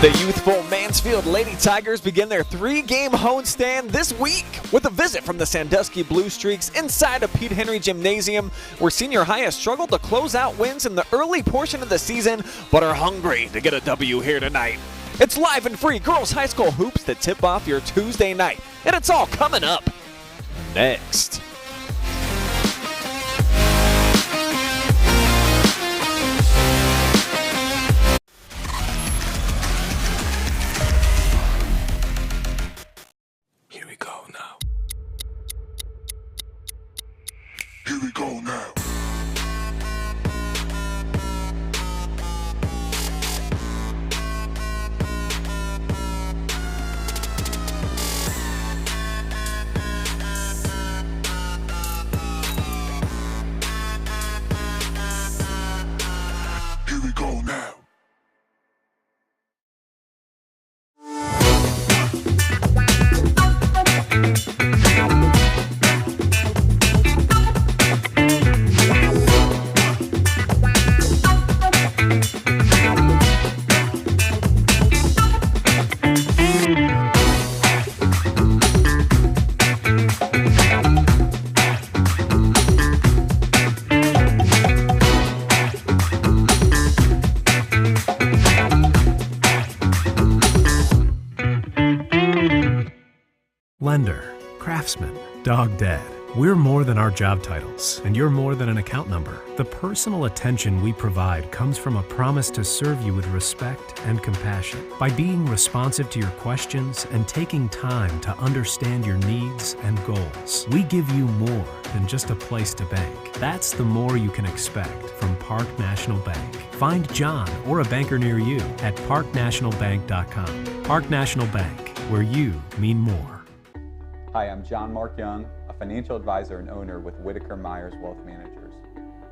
The youthful Mansfield Lady Tigers begin their three-game homestand this week with a visit from the Sandusky Blue Streaks inside of Pete Henry Gymnasium, where senior high has struggled to close out wins in the early portion of the season, but are hungry to get a W here tonight. It's live and free girls high school hoops that tip off your Tuesday night, and it's all coming up next. Here we go now. Here we go now. Here we go now. Lender, craftsman, dog dad. We're more than our job titles, and you're more than an account number. The personal attention we provide comes from a promise to serve you with respect and compassion. By being responsive to your questions and taking time to understand your needs and goals, we give you more than just a place to bank. That's the more you can expect from Park National Bank. Find John or a banker near you at parknationalbank.com. Park National Bank, where you mean more. Hi, I'm John Mark Young, a financial advisor and owner with Whitaker-Myers Wealth Managers.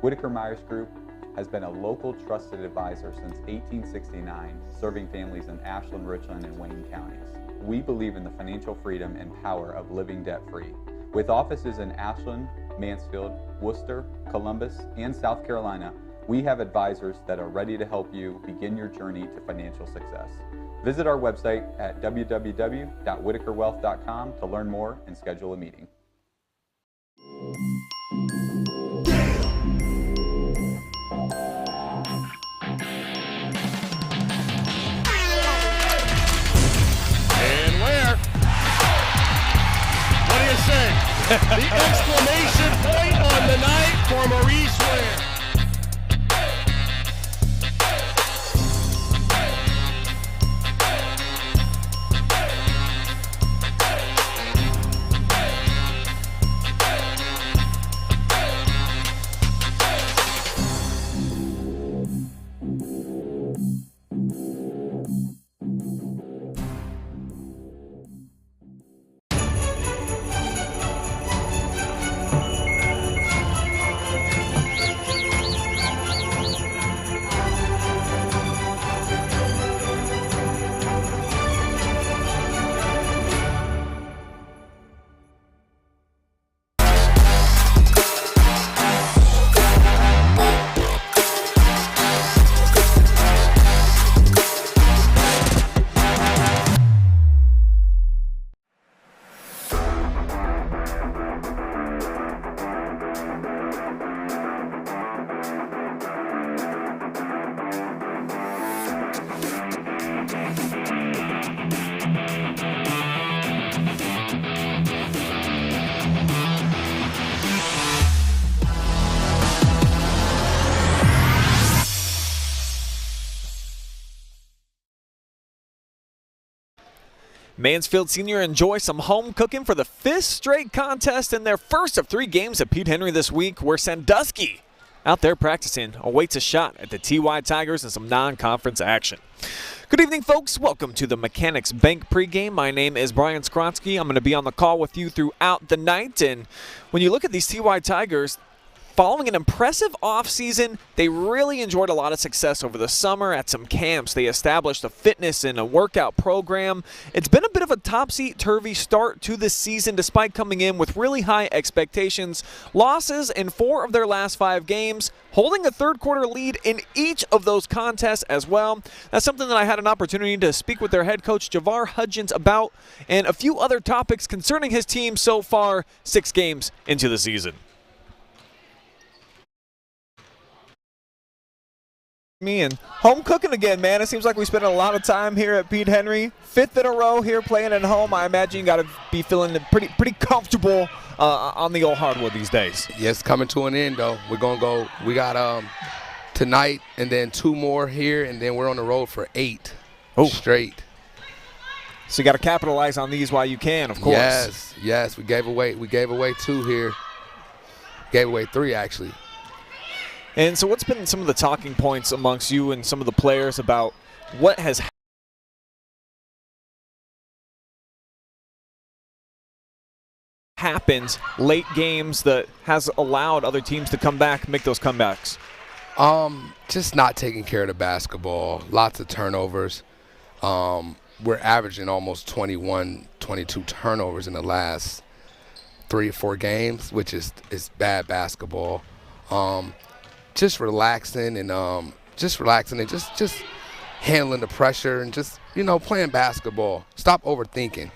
Whitaker-Myers Group has been a local trusted advisor since 1869, serving families in Ashland, Richland, and Wayne counties. We believe in the financial freedom and power of living debt-free. With offices in Ashland, Mansfield, Worcester, Columbus, and South Carolina, we have advisors that are ready to help you begin your journey to financial success. Visit our website at www.whitakerwealth.com to learn more and schedule a meeting. And where? What do you say? The exclamation point on the night for Maurice Ware. Mansfield Senior enjoy some home cooking for the fifth straight contest in their first of three games at Pete Henry this week, where Sandusky, out there practicing, awaits a shot at the TY Tigers and some non-conference action. Good evening, folks. Welcome to the Mechanics Bank pregame. My name is Brian Skrotsky. I'm going to be on the call with you throughout the night. And when you look at these TY Tigers, Following an impressive offseason, they really enjoyed a lot of success over the summer at some camps. They established a fitness and a workout program. It's been a bit of a topsy-turvy start to this season despite coming in with really high expectations. Losses in 4 of their last 5 games, holding a third-quarter lead in each of those contests as well. That's something that I had an opportunity to speak with their head coach, Javar Hudgens, about, and a few other topics concerning his team so far 6 games into the season. Me and home cooking again, man. It seems like we spent a lot of time here at Pete Henry. 5th in a row here playing at home. I imagine you got to be feeling pretty comfortable on the old hardwood these days. Yes, coming to an end though. We're gonna go. We got tonight and then 2 more here, and then we're on the road for 8 straight. So you got to capitalize on these while you can, of course. Yes. We gave away 2 here. Gave away 3 actually. And so what's been some of the talking points amongst you and some of the players about what has happened late games that has allowed other teams to come back, make those comebacks? Just not taking care of the basketball. Lots of turnovers. We're averaging almost 21, 22 turnovers in the last 3 or 4 games, which is bad basketball. Just relaxing and just handling the pressure and just, playing basketball. Stop overthinking.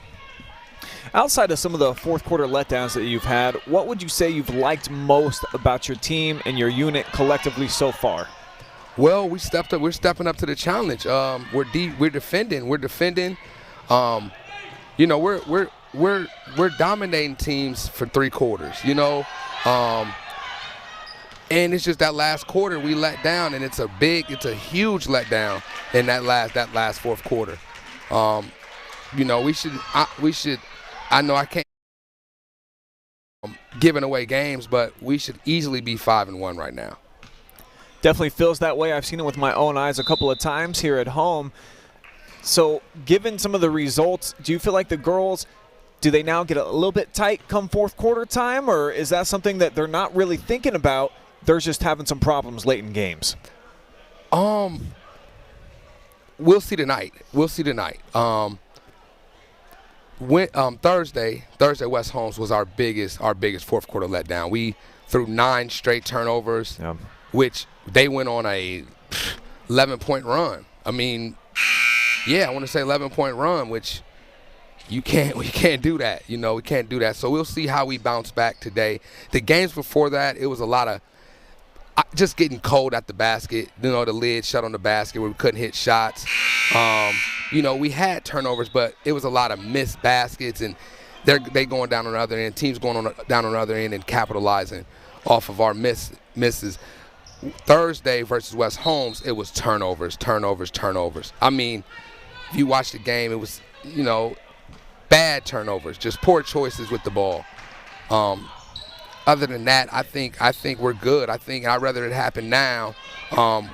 Outside of some of the fourth quarter letdowns that you've had, what would you say you've liked most about your team and your unit collectively so far? Well, we're stepping up to the challenge. We're defending. We're dominating teams for 3 quarters. And it's just that last quarter we let down, and it's a huge letdown in that last fourth quarter. I know I can't giving away games, but we should easily be 5-1 right now. Definitely feels that way. I've seen it with my own eyes a couple of times here at home. So given some of the results, do you feel like the girls, do they now get a little bit tight come fourth quarter time, or is that something that they're not really thinking about? They're just having some problems late in games. We'll see tonight. Thursday West Holmes was our biggest fourth quarter letdown. We threw 9 straight turnovers, which they went on a 11-point run. I mean, I want to say 11-point run, which we can't do that. We can't do that. So we'll see how we bounce back today. The games before that, it was a lot of just getting cold at the basket. The lid shut on the basket where we couldn't hit shots. We had turnovers, but it was a lot of missed baskets, and they going down on the other end. Teams going down on the other end and capitalizing off of our misses. Thursday versus West Holmes, it was turnovers. I mean, if you watch the game, it was bad turnovers, just poor choices with the ball. Other than that, I think we're good. I'd rather it happen now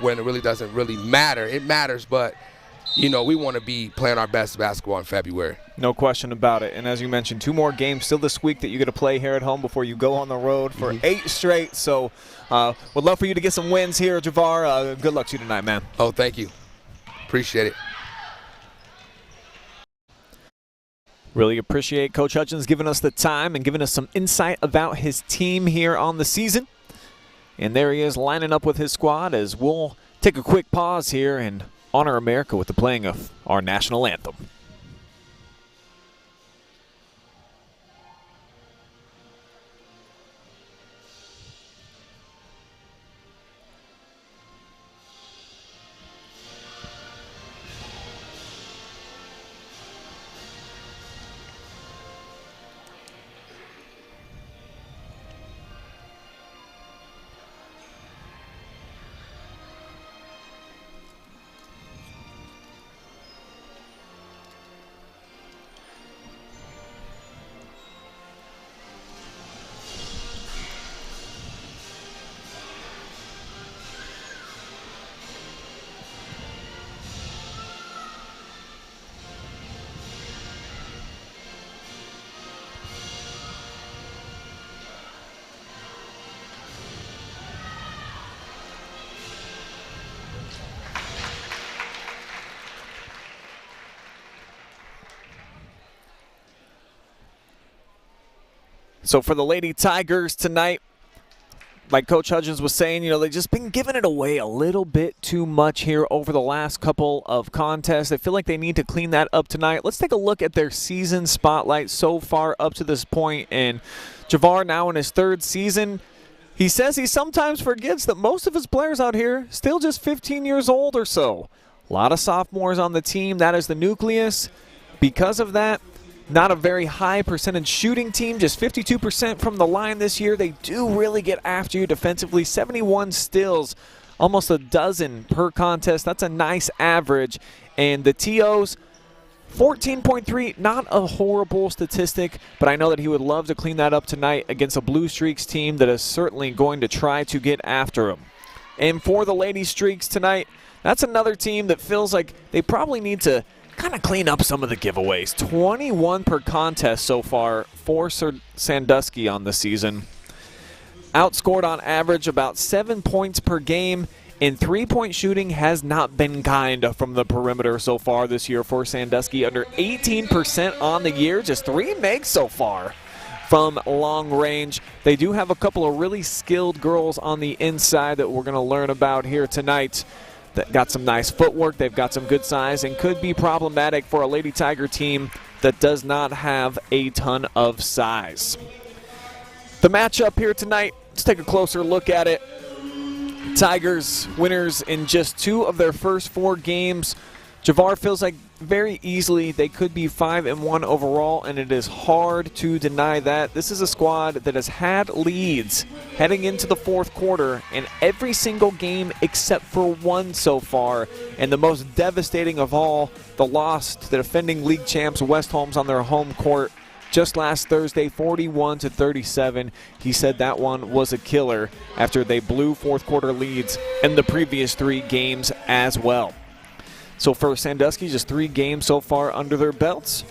when it really doesn't really matter. It matters, but, we want to be playing our best basketball in February. No question about it. And as you mentioned, 2 more games still this week that you get to play here at home before you go on the road for 8 straight. So would love for you to get some wins here, Javar. Good luck to you tonight, man. Oh, thank you. Appreciate it. Really appreciate Coach Hudgens giving us the time and giving us some insight about his team here on the season. And there he is lining up with his squad as we'll take a quick pause here and honor America with the playing of our national anthem. So for the Lady Tigers tonight, like Coach Hudgens was saying, they've just been giving it away a little bit too much here over the last couple of contests. I feel like they need to clean that up tonight. Let's take a look at their season spotlight so far up to this point. And Javar, now in his 3rd season, he says he sometimes forgets that most of his players out here still just 15 years old or so. A lot of sophomores on the team. That is the nucleus. Because of that, not a very high percentage shooting team, just 52% from the line this year. They do really get after you defensively. 71 steals, almost a dozen per contest. That's a nice average. And the TOs, 14.3, not a horrible statistic, but I know that he would love to clean that up tonight against a Blue Streaks team that is certainly going to try to get after him. And for the Lady Streaks tonight, that's another team that feels like they probably need to kind of clean up some of the giveaways. 21 per contest so far for Sandusky on the season. Outscored on average about 7 points per game, and three-point shooting has not been kind from the perimeter so far this year for Sandusky. Under 18% on the year, just 3 makes so far from long range. They do have a couple of really skilled girls on the inside that we're going to learn about here tonight. That got some nice footwork, they've got some good size, and could be problematic for a Lady Tiger team that does not have a ton of size. The matchup here tonight, let's take a closer look at it. Tigers winners in just 2 of their first 4 games. Javar feels like very easily they could be 5-1 overall, and it is hard to deny that. This is a squad that has had leads heading into the 4th quarter in every single game except for 1 so far. And the most devastating of all, the loss to the defending league champs West Holmes on their home court just last Thursday, 41-37. He said that one was a killer after they blew 4th quarter leads in the previous 3 games as well. So for Sandusky, just 3 games so far under their belts.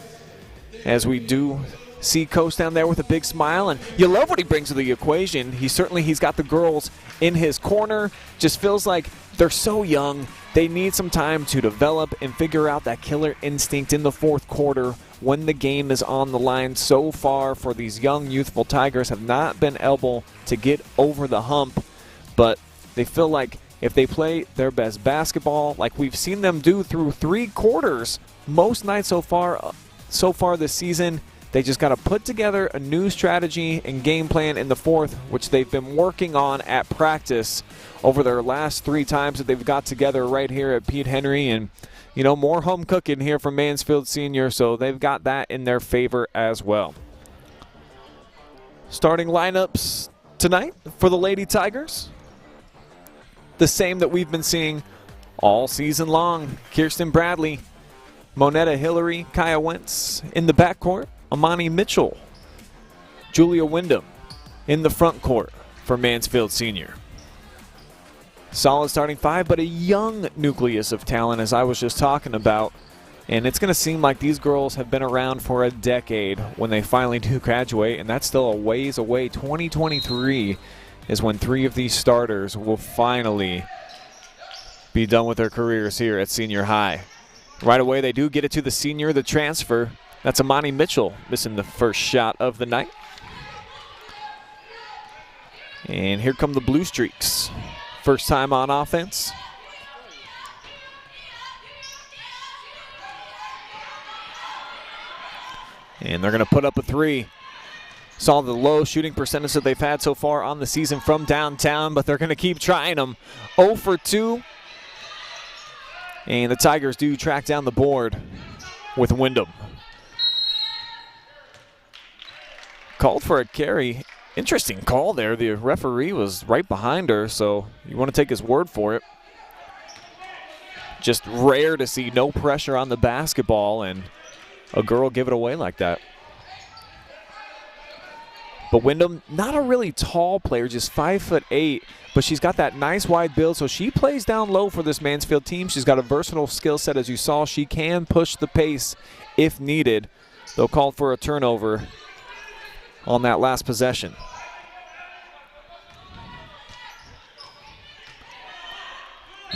As we do see Coast down there with a big smile, and you love what he brings to the equation. He's got the girls in his corner. Just feels like they're so young. They need some time to develop and figure out that killer instinct in the 4th quarter when the game is on the line. So far for these young, youthful Tigers have not been able to get over the hump, but they feel like if they play their best basketball, like we've seen them do through 3 quarters most nights so far this season, they just got to put together a new strategy and game plan in the 4th, which they've been working on at practice over their last 3 times that they've got together right here at Pete Henry. And, more home cooking here from Mansfield Senior, so they've got that in their favor as well. Starting lineups tonight for the Lady Tigers, the same that we've been seeing all season long. Kirsten Bradley, Monetta Hillary, Kaya Wentz in the backcourt, Amani Mitchell, Julia Wyndham in the front court for Mansfield Senior. Solid starting 5, but a young nucleus of talent, as I was just talking about. And it's going to seem like these girls have been around for a decade when they finally do graduate, and that's still a ways away. 2023 is when 3 of these starters will finally be done with their careers here at senior high. Right away, they do get it to the senior, the transfer. That's Amani Mitchell missing the first shot of the night. And here come the Blue Streaks. First time on offense. And they're going to put up a 3. Saw the low shooting percentage that they've had so far on the season from downtown, but they're going to keep trying them. 0 for 2. And the Tigers do track down the board with Wyndham. Called for a carry. Interesting call there. The referee was right behind her, so you want to take his word for it. Just rare to see no pressure on the basketball and a girl give it away like that. But Wyndham, not a really tall player, just 5'8", but she's got that nice wide build, so she plays down low for this Mansfield team. She's got a versatile skill set, as you saw. She can push the pace if needed. They'll call for a turnover on that last possession.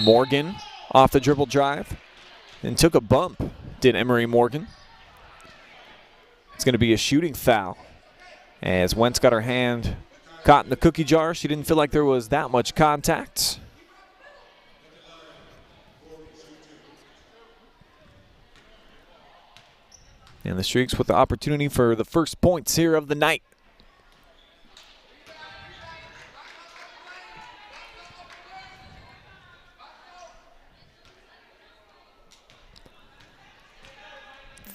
Morgan off the dribble drive and took a bump, did Emery Morgan. It's going to be a shooting foul. As Wentz got her hand caught in the cookie jar, she didn't feel like there was that much contact. And the Streaks with the opportunity for the first points here of the night.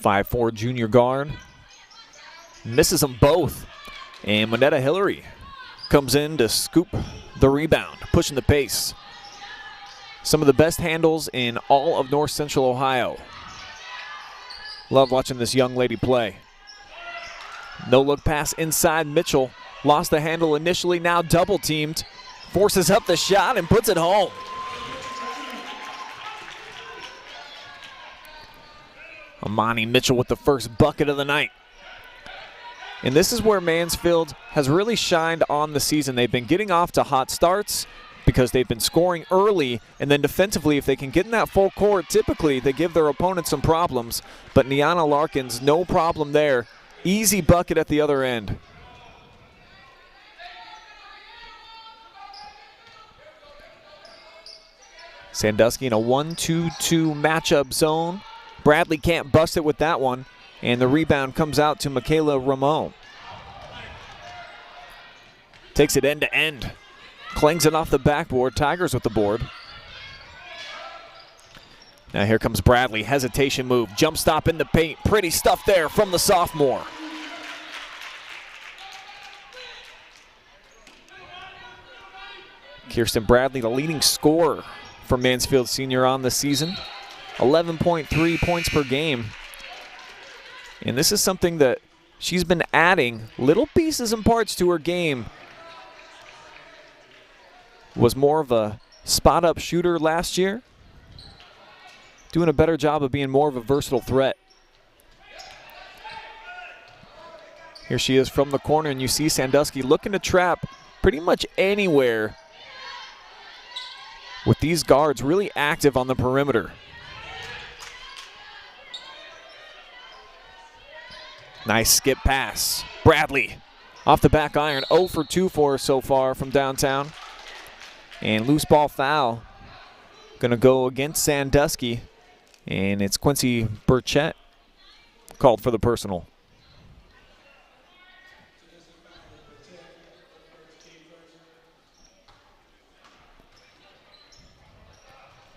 .54 junior guard. Misses them both. And Monetta Hillary comes in to scoop the rebound, pushing the pace. Some of the best handles in all of North Central Ohio. Love watching this young lady play. No look pass inside. Mitchell lost the handle initially, now double teamed. Forces up the shot and puts it home. Amani Mitchell with the first bucket of the night. And this is where Mansfield has really shined on the season. They've been getting off to hot starts because they've been scoring early, and then defensively, if they can get in that full court, typically they give their opponents some problems. But Niana Larkins, no problem there. Easy bucket at the other end. Sandusky in a 1-2-2 matchup zone. Bradley can't bust it with that one, and the rebound comes out to Michaela Ramon. Takes it end to end. Clangs it off the backboard. Tigers with the board. Now here comes Bradley. Hesitation move. Jump stop in the paint. Pretty stuff there from the sophomore. Kirsten Bradley, the leading scorer for Mansfield Senior on the season. 11.3 points per game. And this is something that she's been adding little pieces and parts to her game. Was more of a spot-up shooter last year. Doing a better job of being more of a versatile threat. Here she is from the corner, and you see Sandusky looking to trap pretty much anywhere with these guards really active on the perimeter. Nice skip pass. Bradley off the back iron. 0 for 2 for her so far from downtown. And loose ball foul. Going to go against Sandusky. And it's Quincy Burchett called for the personal.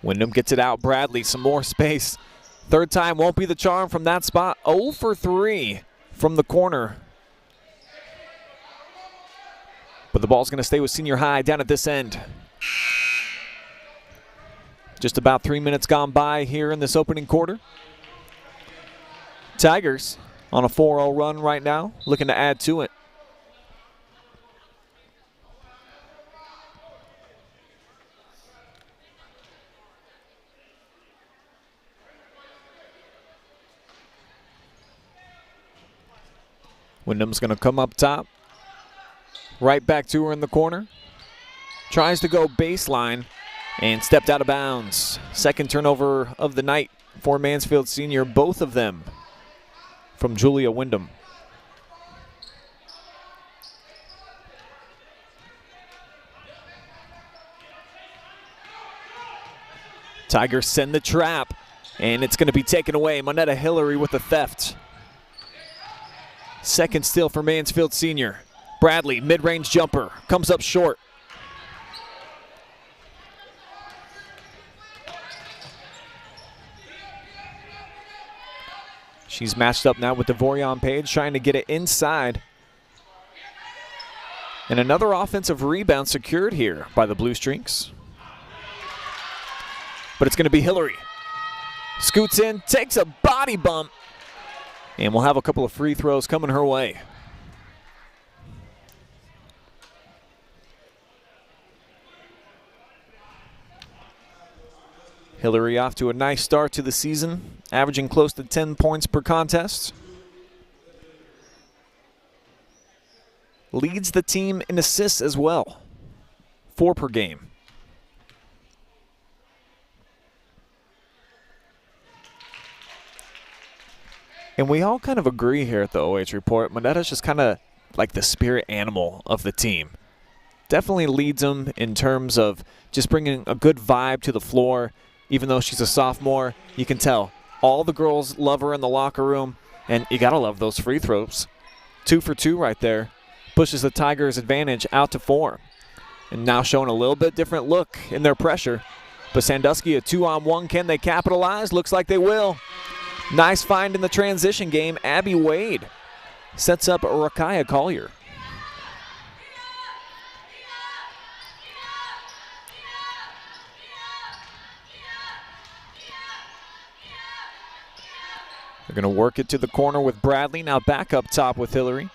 Wyndham gets it out. Bradley, some more space. Third time won't be the charm from that spot. 0 for 3 from the corner. But the ball's going to stay with Senior High down at this end. Just about 3 minutes gone by here in this opening quarter. Tigers on a 4-0 run right now, looking to add to it. Wyndham's going to come up top. Right back to her in the corner. Tries to go baseline and stepped out of bounds. Second turnover of the night for Mansfield Senior, both of them from Julia Wyndham. Tigers send the trap, and it's going to be taken away. Monetta Hillary with the theft. Second steal for Mansfield Senior. Bradley, mid-range jumper, comes up short. She's matched up now with Devorian Page, trying to get it inside. And another offensive rebound secured here by the Blue Streaks. But it's going to be Hillary. Scoots in, takes a body bump, and we'll have a couple of free throws coming her way. Hillary off to a nice start to the season, averaging close to 10 points per contest. Leads the team in assists as well, 4 per game. And we all kind of agree here at the OH Report. Monetta's just kind of like the spirit animal of the team. Definitely leads them in terms of just bringing a good vibe to the floor. Even though she's a sophomore, you can tell all the girls love her in the locker room, and you got to love those free throws. 2 for 2 right there. Pushes the Tigers' advantage out to 4. And now showing a little bit different look in their pressure. But Sandusky, a 2-on-1. Can they capitalize? Looks like they will. Nice find in the transition game. Abby Wade sets up Rakaya Collier. They're going to work it to the corner with Bradley. Now back up top with Hillary.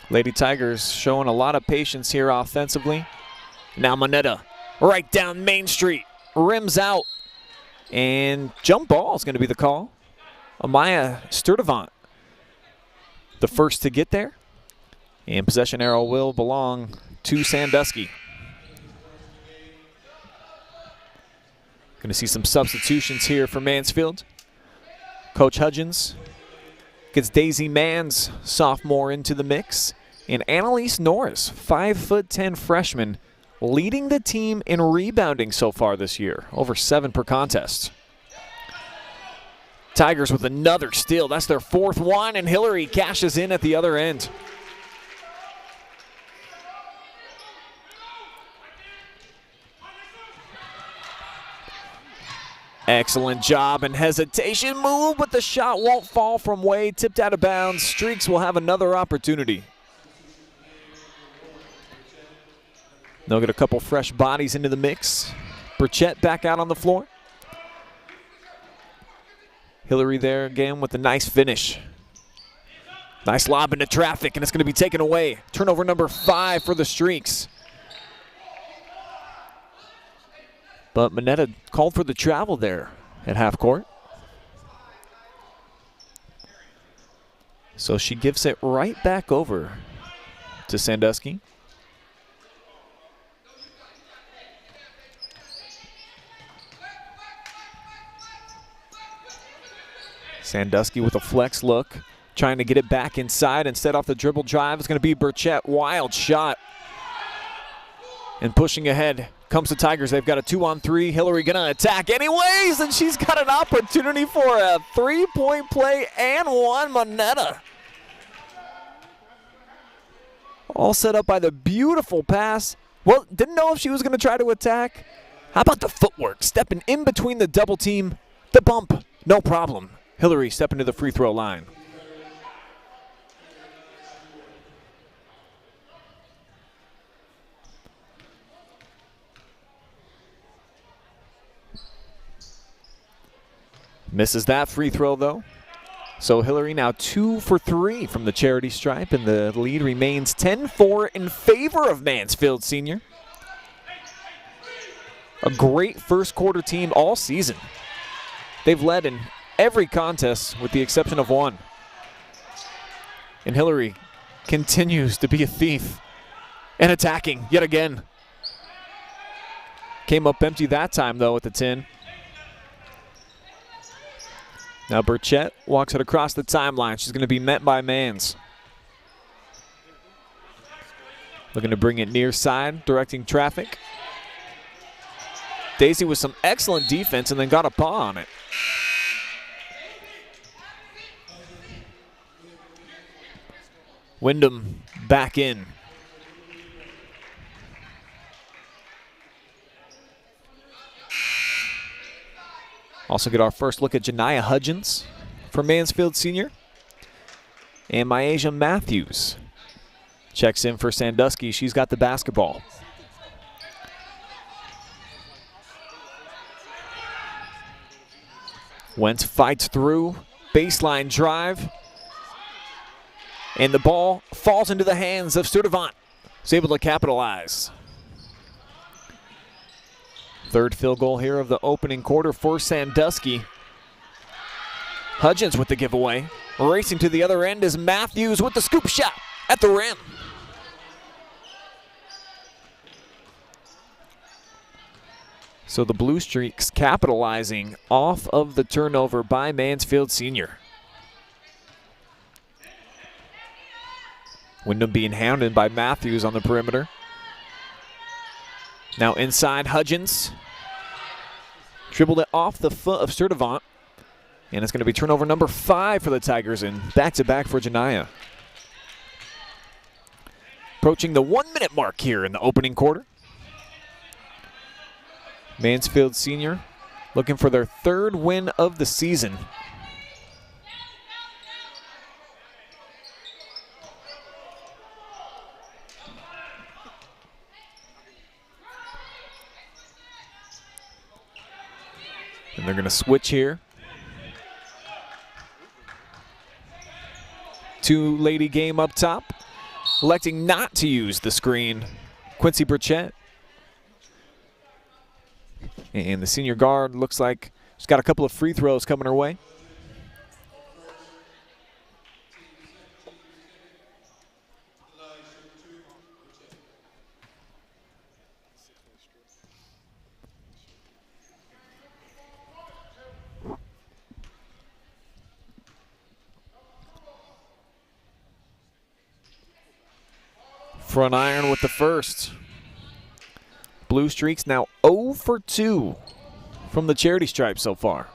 Lady Tigers showing a lot of patience here offensively. Now Moneta right down Main Street. Rims out. And jump ball is going to be the call. Amaya Sturdivant, the first to get there. And possession arrow will belong to Sandusky. Going to see some substitutions here for Mansfield. Coach Hudgens gets Daisy Manns, sophomore, into the mix. And Annalise Norris, 5'10" freshman, leading the team in rebounding so far this year, over 7 per contest. Tigers with another steal. That's their 4th one, and Hillary cashes in at the other end. Excellent job and hesitation move, but the shot won't fall from Wade. Tipped out of bounds. Streaks will have another opportunity. They'll get a couple fresh bodies into the mix. Burchett back out on the floor. Hillary there again with a nice finish. Nice lob into traffic, and it's going to be taken away. Turnover number 5 for the Streaks. But Moneta called for the travel there at half court. So she gives it right back over to Sandusky. Sandusky with a flex look, trying to get it back inside. Instead, off the dribble drive, it's going to be Burchett. Wild shot. And pushing ahead comes the Tigers. They've got a 2-on-3. Hillary going to attack anyways, and she's got an opportunity for a 3-point play and one. Moneta. All set up by the beautiful pass. Well, didn't know if she was going to try to attack. How about the footwork? Stepping in between the double team. The bump, no problem. Hillary stepping to the free throw line. Misses that free throw, though. So Hillary now 2 for 3 from the charity stripe, and the lead remains 10-4 in favor of Mansfield Senior. A great first quarter team all season. They've led in every contest with the exception of one. And Hillary continues to be a thief and attacking yet again. Came up empty that time, though, at the 10. Now Burchett walks it across the timeline. She's going to be met by Manns. Looking to bring it near side, directing traffic. Daisy with some excellent defense and then got a paw on it. Wyndham back in. Also get our first look at Janiyah Hudgens for Mansfield Senior. And Myasia Matthews checks in for Sandusky. She's got the basketball. Wentz fights through, baseline drive. And the ball falls into the hands of Sturdivant. He's able to capitalize. Third field goal here of the opening quarter for Sandusky. Hudgens with the giveaway. Racing to the other end is Matthews with the scoop shot at the rim. So the Blue Streaks capitalizing off of the turnover by Mansfield Senior. Wyndham being hounded by Matthews on the perimeter. Now inside, Hudgens. Dribbled it off the foot of Sturdivant. And it's going to be turnover number 5 for the Tigers, and back-to-back for Janaya. Approaching the 1-minute mark here in the opening quarter. Mansfield Senior looking for their 3rd win of the season. And they're going to switch here. 2-lady game up top. Electing not to use the screen, Quincy Burchett. And the senior guard looks like she's got a couple of free throws coming her way. Front iron with the first. Blue Streaks now 0 for 2 from the charity stripe so far.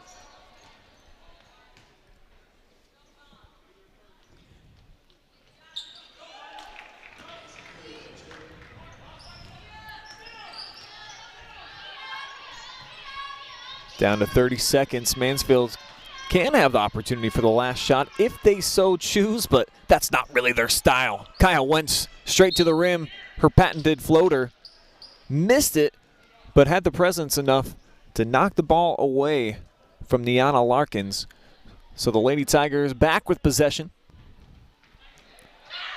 Down to 30 seconds. Mansfield can have the opportunity for the last shot if they so choose, but that's not really their style. Kaya Wentz straight to the rim. Her patented floater. Missed it, but had the presence enough to knock the ball away from Niana Larkins. So the Lady Tigers back with possession.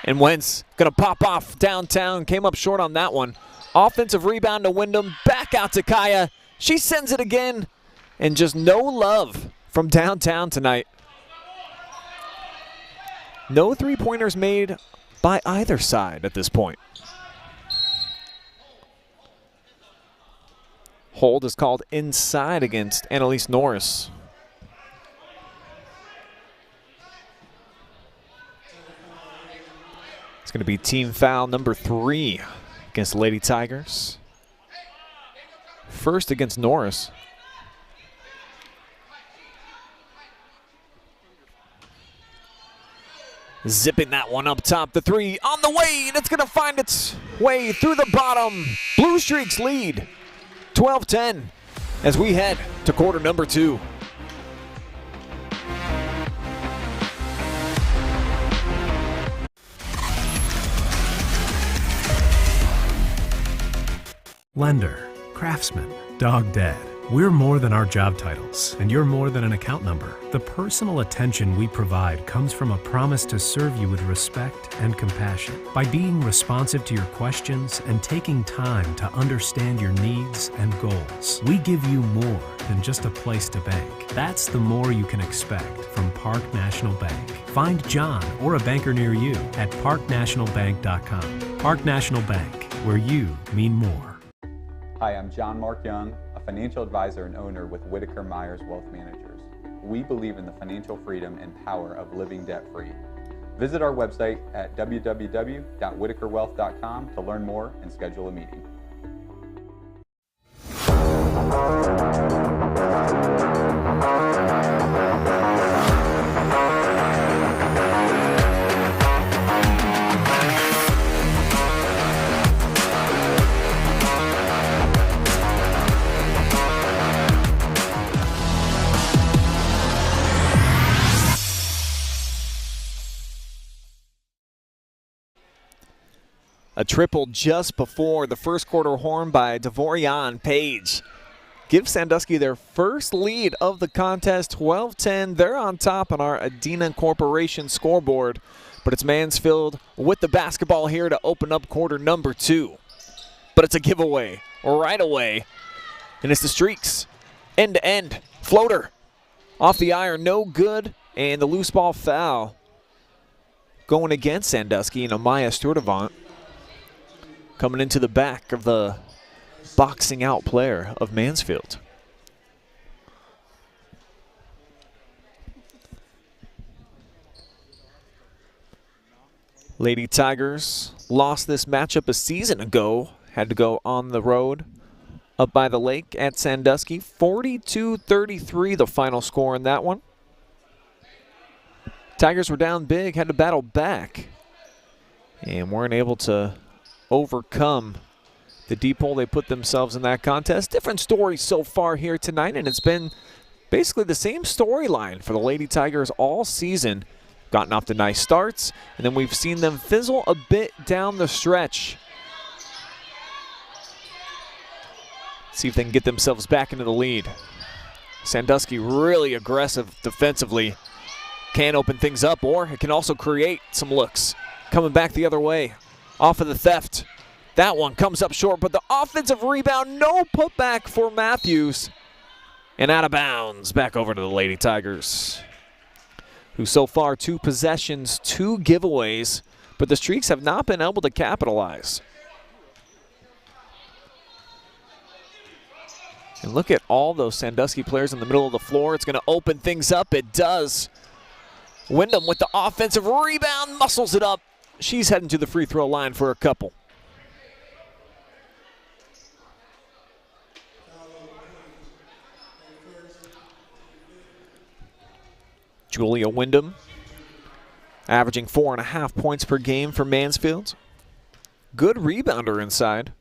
And Wentz going to pop off downtown. Came up short on that one. Offensive rebound to Wyndham. Back out to Kaya. She sends it again. And just no love from downtown tonight. No three-pointers made by either side at this point. Hold is called inside against Annalise Norris. It's going to be team foul number 3 against the Lady Tigers. First against Norris. Zipping that one up top. The 3 on the way, and it's going to find its way through the bottom. Blue Streaks lead 12-10 as we head to quarter number 2. Lender, craftsman, dog dead. We're more than our job titles, and you're more than an account number. The personal attention we provide comes from a promise to serve you with respect and compassion. By being responsive to your questions and taking time to understand your needs and goals, we give you more than just a place to bank. That's the more you can expect from Park National Bank. Find John or a banker near you at parknationalbank.com. Park National Bank, where you mean more. Hi, I'm John Mark Young, a financial advisor and owner with Whitaker-Myers Wealth Managers. We believe in the financial freedom and power of living debt-free. Visit our website at www.whitakerwealth.com to learn more and schedule a meeting. A triple just before the first quarter horn by Devorian Page gives Sandusky their first lead of the contest, 12-10. They're on top on our Adena Corporation scoreboard, but it's Mansfield with the basketball here to open up quarter number 2. But it's a giveaway right away, and it's the Streaks. End-to-end, floater off the iron, no good, and the loose ball foul going against Sandusky and Amaya Sturdivant. Coming into the back of the boxing out player of Mansfield. Lady Tigers lost this matchup a season ago. Had to go on the road up by the lake at Sandusky. 42-33 the final score in that one. Tigers were down big, had to battle back, and weren't able to overcome the deep hole they put themselves in that contest. Different stories so far here tonight, and it's been basically the same storyline for the Lady Tigers all season. Gotten off to nice starts, and then we've seen them fizzle a bit down the stretch. See if they can get themselves back into the lead. Sandusky really aggressive defensively. Can open things up, or it can also create some looks. Coming back the other way, off of the theft. That one comes up short, but the offensive rebound, no putback for Matthews. And out of bounds, back over to the Lady Tigers, who so far 2 possessions, 2 giveaways, but the Streaks have not been able to capitalize. And look at all those Sandusky players in the middle of the floor. It's going to open things up. It does. Wyndham with the offensive rebound, muscles it up. She's heading to the free throw line for a couple. Julia Wyndham averaging 4.5 points per game for Mansfield. Good rebounder inside.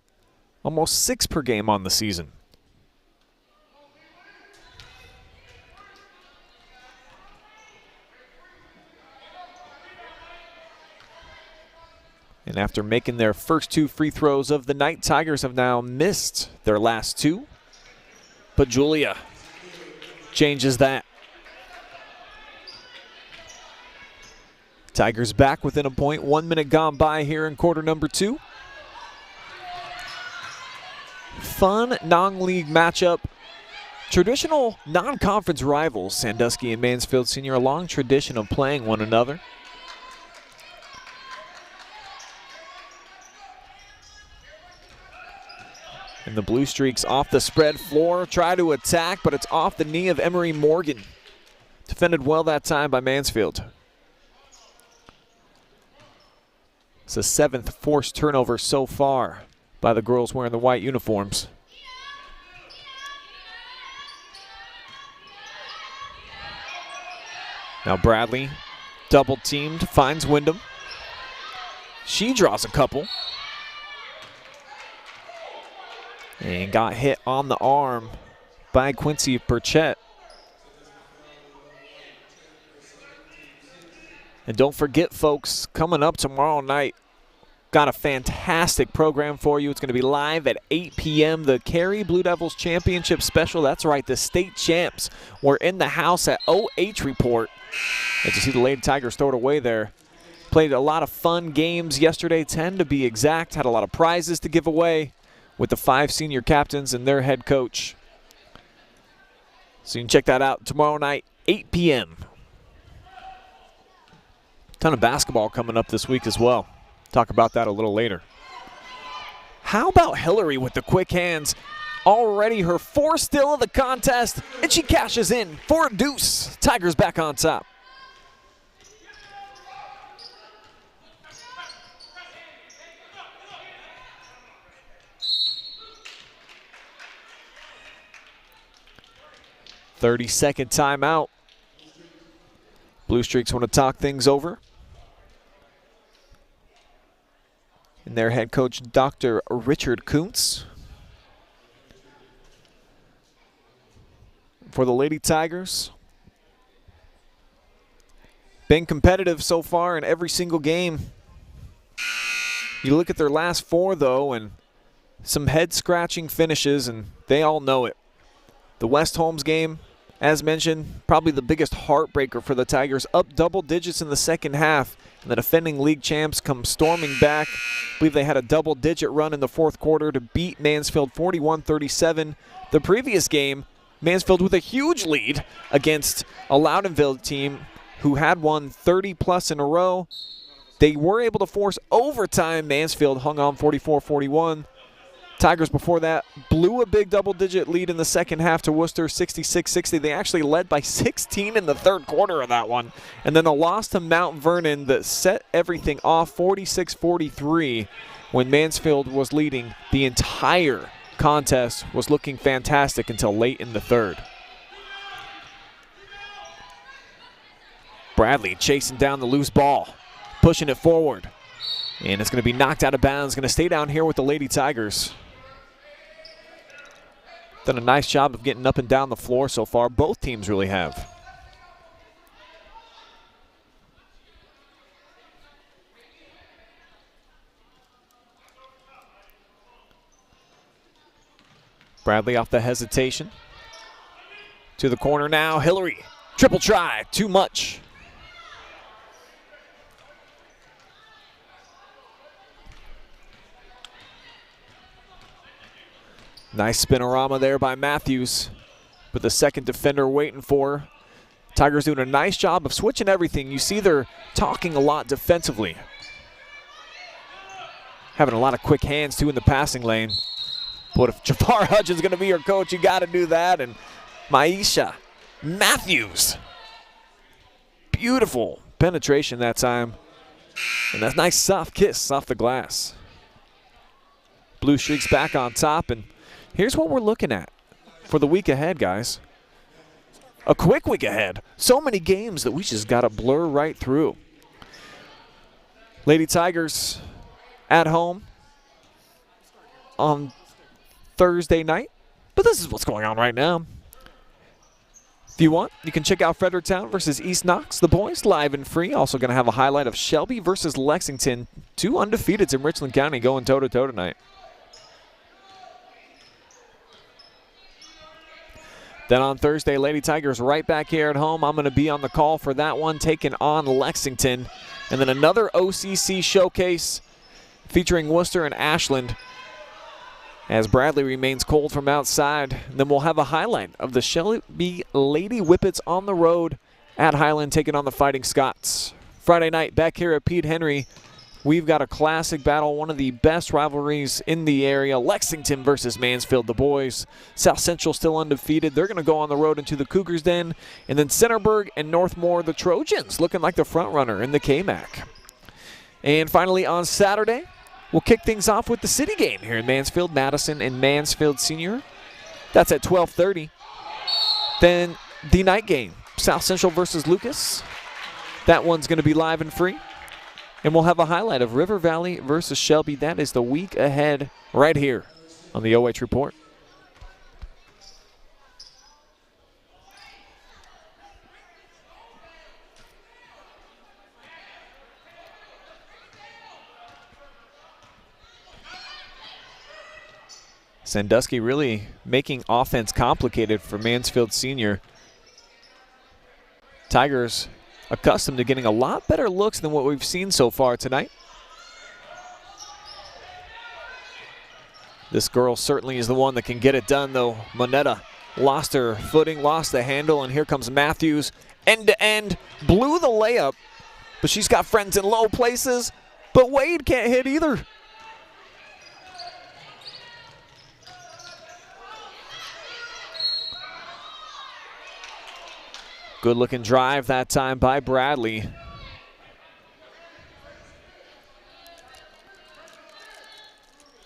Almost 6 per game on the season. And after making their first 2 free throws of the night, Tigers have now missed their last 2. But Julia changes that. Tigers back within a point. 1 minute gone by here in quarter number 2. Fun non-league matchup. Traditional non-conference rivals, Sandusky and Mansfield Senior, a long tradition of playing one another. And the Blue Streaks off the spread floor, try to attack, but it's off the knee of Emery Morgan. Defended well that time by Mansfield. It's the 7th forced turnover so far by the girls wearing the white uniforms. Now Bradley, double teamed, finds Wyndham. She draws a couple. And got hit on the arm by Quincy Burchett. And don't forget, folks, coming up tomorrow night, got a fantastic program for you. It's going to be live at 8 p.m. The Cary Blue Devils Championship Special. That's right, the state champs were in the house at OH Report. As you see the Lady Tigers throw it away there. Played a lot of fun games yesterday, 10 to be exact. Had a lot of prizes to give away with the 5 senior captains and their head coach. So you can check that out tomorrow night, 8 p.m. Ton of basketball coming up this week as well. Talk about that a little later. How about Hillary with the quick hands? Already her 4th steal of the contest, and she cashes in for a deuce. Tigers back on top. "30-second timeout." Blue Streaks want to talk things over. And their head coach, Dr. Richard Kuntz. For the Lady Tigers, been competitive so far in every single game. You look at their last 4, though, and some head-scratching finishes, and they all know it. The West Holmes game, as mentioned, probably the biggest heartbreaker for the Tigers, up double digits in the second half. And the defending league champs come storming back. I believe they had a double-digit run in the 4th quarter to beat Mansfield 41-37. The previous game, Mansfield with a huge lead against a Loudonville team who had won 30-plus in a row. They were able to force overtime. Mansfield hung on 44-41. Tigers before that blew a big double-digit lead in the second half to Worcester, 66-60. They actually led by 16 in the third quarter of that one. And then a loss to Mount Vernon that set everything off, 46-43, when Mansfield was leading. The entire contest was looking fantastic until late in the third. Bradley chasing down the loose ball, pushing it forward. And it's going to be knocked out of bounds. Going to stay down here with the Lady Tigers. Done a nice job of getting up and down the floor so far. Both teams really have. Bradley off the hesitation. To the corner now. Hillary. Triple try. Too much. Nice spinorama there by Matthews, but the second defender waiting for her. Tigers doing a nice job of switching everything. You see they're talking a lot defensively. Having a lot of quick hands too in the passing lane. But if Jafar Hudgens is going to be your coach, you got to do that. And Maisha Matthews. Beautiful penetration that time. And that's nice soft kiss off the glass. Blue Streaks back on top, and here's what we're looking at for the week ahead, guys. A quick week ahead. So many games that we just got to blur right through. Lady Tigers at home on Thursday night. But this is what's going on right now. If you want, you can check out Fredericktown versus East Knox. The boys live and free. Also going to have a highlight of Shelby versus Lexington. Two undefeateds in Richland County going toe-to-toe tonight. Then on Thursday, Lady Tigers right back here at home. I'm going to be on the call for that one, taking on Lexington. And then another OCC showcase featuring Worcester and Ashland as Bradley remains cold from outside. And then we'll have a highlight of the Shelby Lady Whippets on the road at Highland taking on the Fighting Scots. Friday night back here at Pete Henry. We've got a classic battle, one of the best rivalries in the area. Lexington versus Mansfield, the boys. South Central still undefeated. They're going to go on the road into the Cougars' den. And then Centerburg and Northmore, the Trojans, looking like the front runner in the KMAC. And finally on Saturday, we'll kick things off with the city game here in Mansfield, Madison and Mansfield Senior. That's at 12:30. Then the night game, South Central versus Lucas. That one's going to be live and free. And we'll have a highlight of River Valley versus Shelby. That is the week ahead right here on the OH Report. Sandusky really making offense complicated for Mansfield Senior. Tigers accustomed to getting a lot better looks than what we've seen so far tonight. This girl certainly is the one that can get it done, though. Monetta lost her footing, lost the handle, and here comes Matthews. End-to-end, blew the layup, but she's got friends in low places, but Wade can't hit either. Good looking drive that time by Bradley.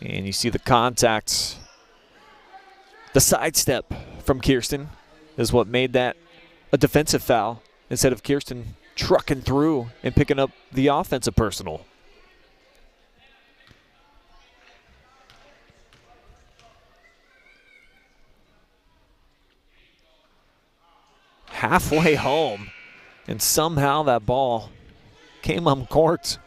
And you see the contacts. The sidestep from Kirsten is what made that a defensive foul instead of Kirsten trucking through and picking up the offensive personal. Halfway home, and somehow that ball came on court.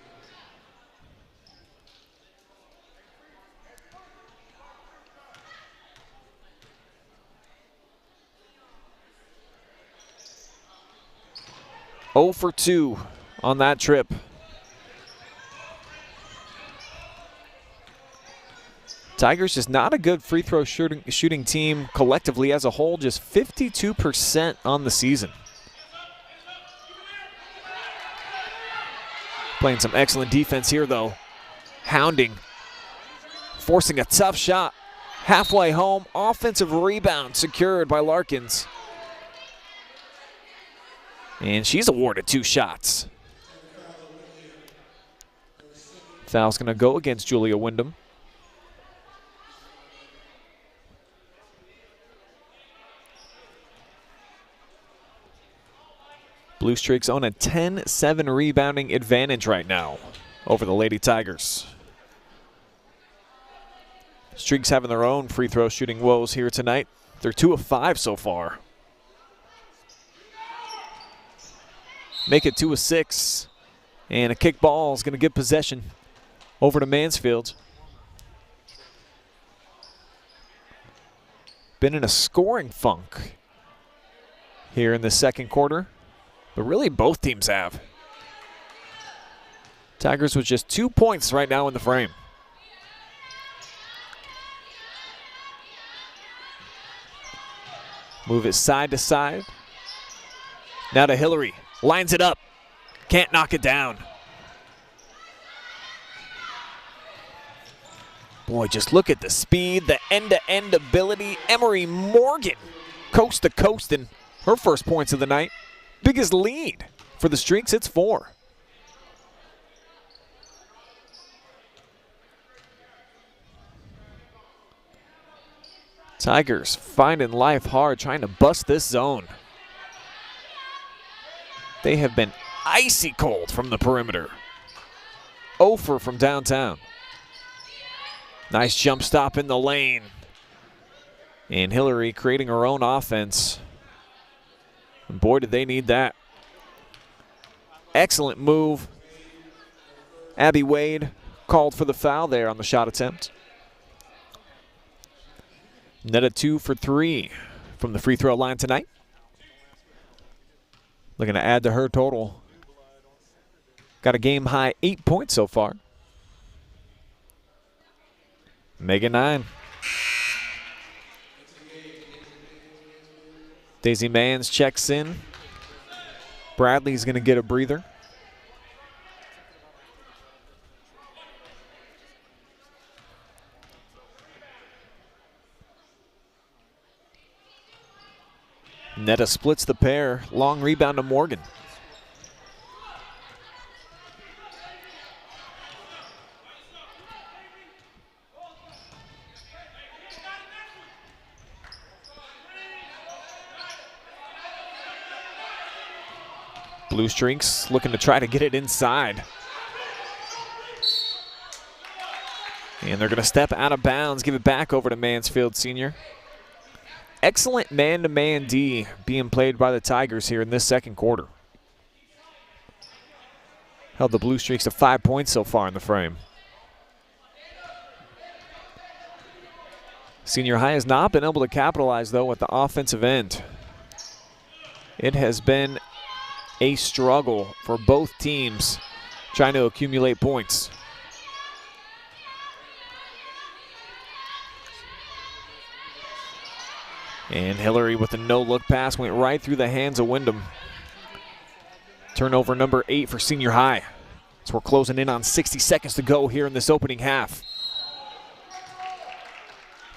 Oh for 2 on that trip. Tigers just not a good free throw shooting team collectively as a whole, just 52% on the season. Playing some excellent defense here though. Hounding, forcing a tough shot Halfway home, offensive rebound secured by Larkins. And she's awarded 2 shots. Foul's going to go against Julia Wyndham. Blue Streaks own a 10-7 rebounding advantage right now over the Lady Tigers. Streaks having their own free throw shooting woes here tonight. They're 2 of 5 so far. Make it 2 of 6. And a kick ball is going to give possession over to Mansfield. Been in a scoring funk here in the second quarter. But really both teams have. Tigers with just 2 points right now in the frame. Move it side to side. Now to Hillary. Lines it up. Can't knock it down. Boy, just look at the speed, the end-to-end ability. Emery Morgan, coast to coast in her first points of the night. Biggest lead for the Streaks, it's 4. Tigers finding life hard, trying to bust this zone. They have been icy cold from the perimeter. 0 for from downtown. Nice jump stop in the lane. And Hillary creating her own offense. And boy, did they need that. Excellent move. Abby Wade called for the foul there on the shot attempt. Netta 2 for 3 from the free throw line tonight. Looking to add to her total. Got a game high 8 points so far. Mega 9. Daisy Mans checks in. Bradley's going to get a breather. Netta splits the pair. Long rebound to Morgan. Blue Streaks looking to try to get it inside. And they're going to step out of bounds, give it back over to Mansfield Senior. Excellent man-to-man D being played by the Tigers here in this second quarter. Held the Blue Streaks to 5 points so far in the frame. Senior High has not been able to capitalize, though, at the offensive end. It has been a struggle for both teams trying to accumulate points. And Hillary with a no-look pass went right through the hands of Wyndham. Turnover number 8 for Senior High. So we're closing in on 60 seconds to go here in this opening half.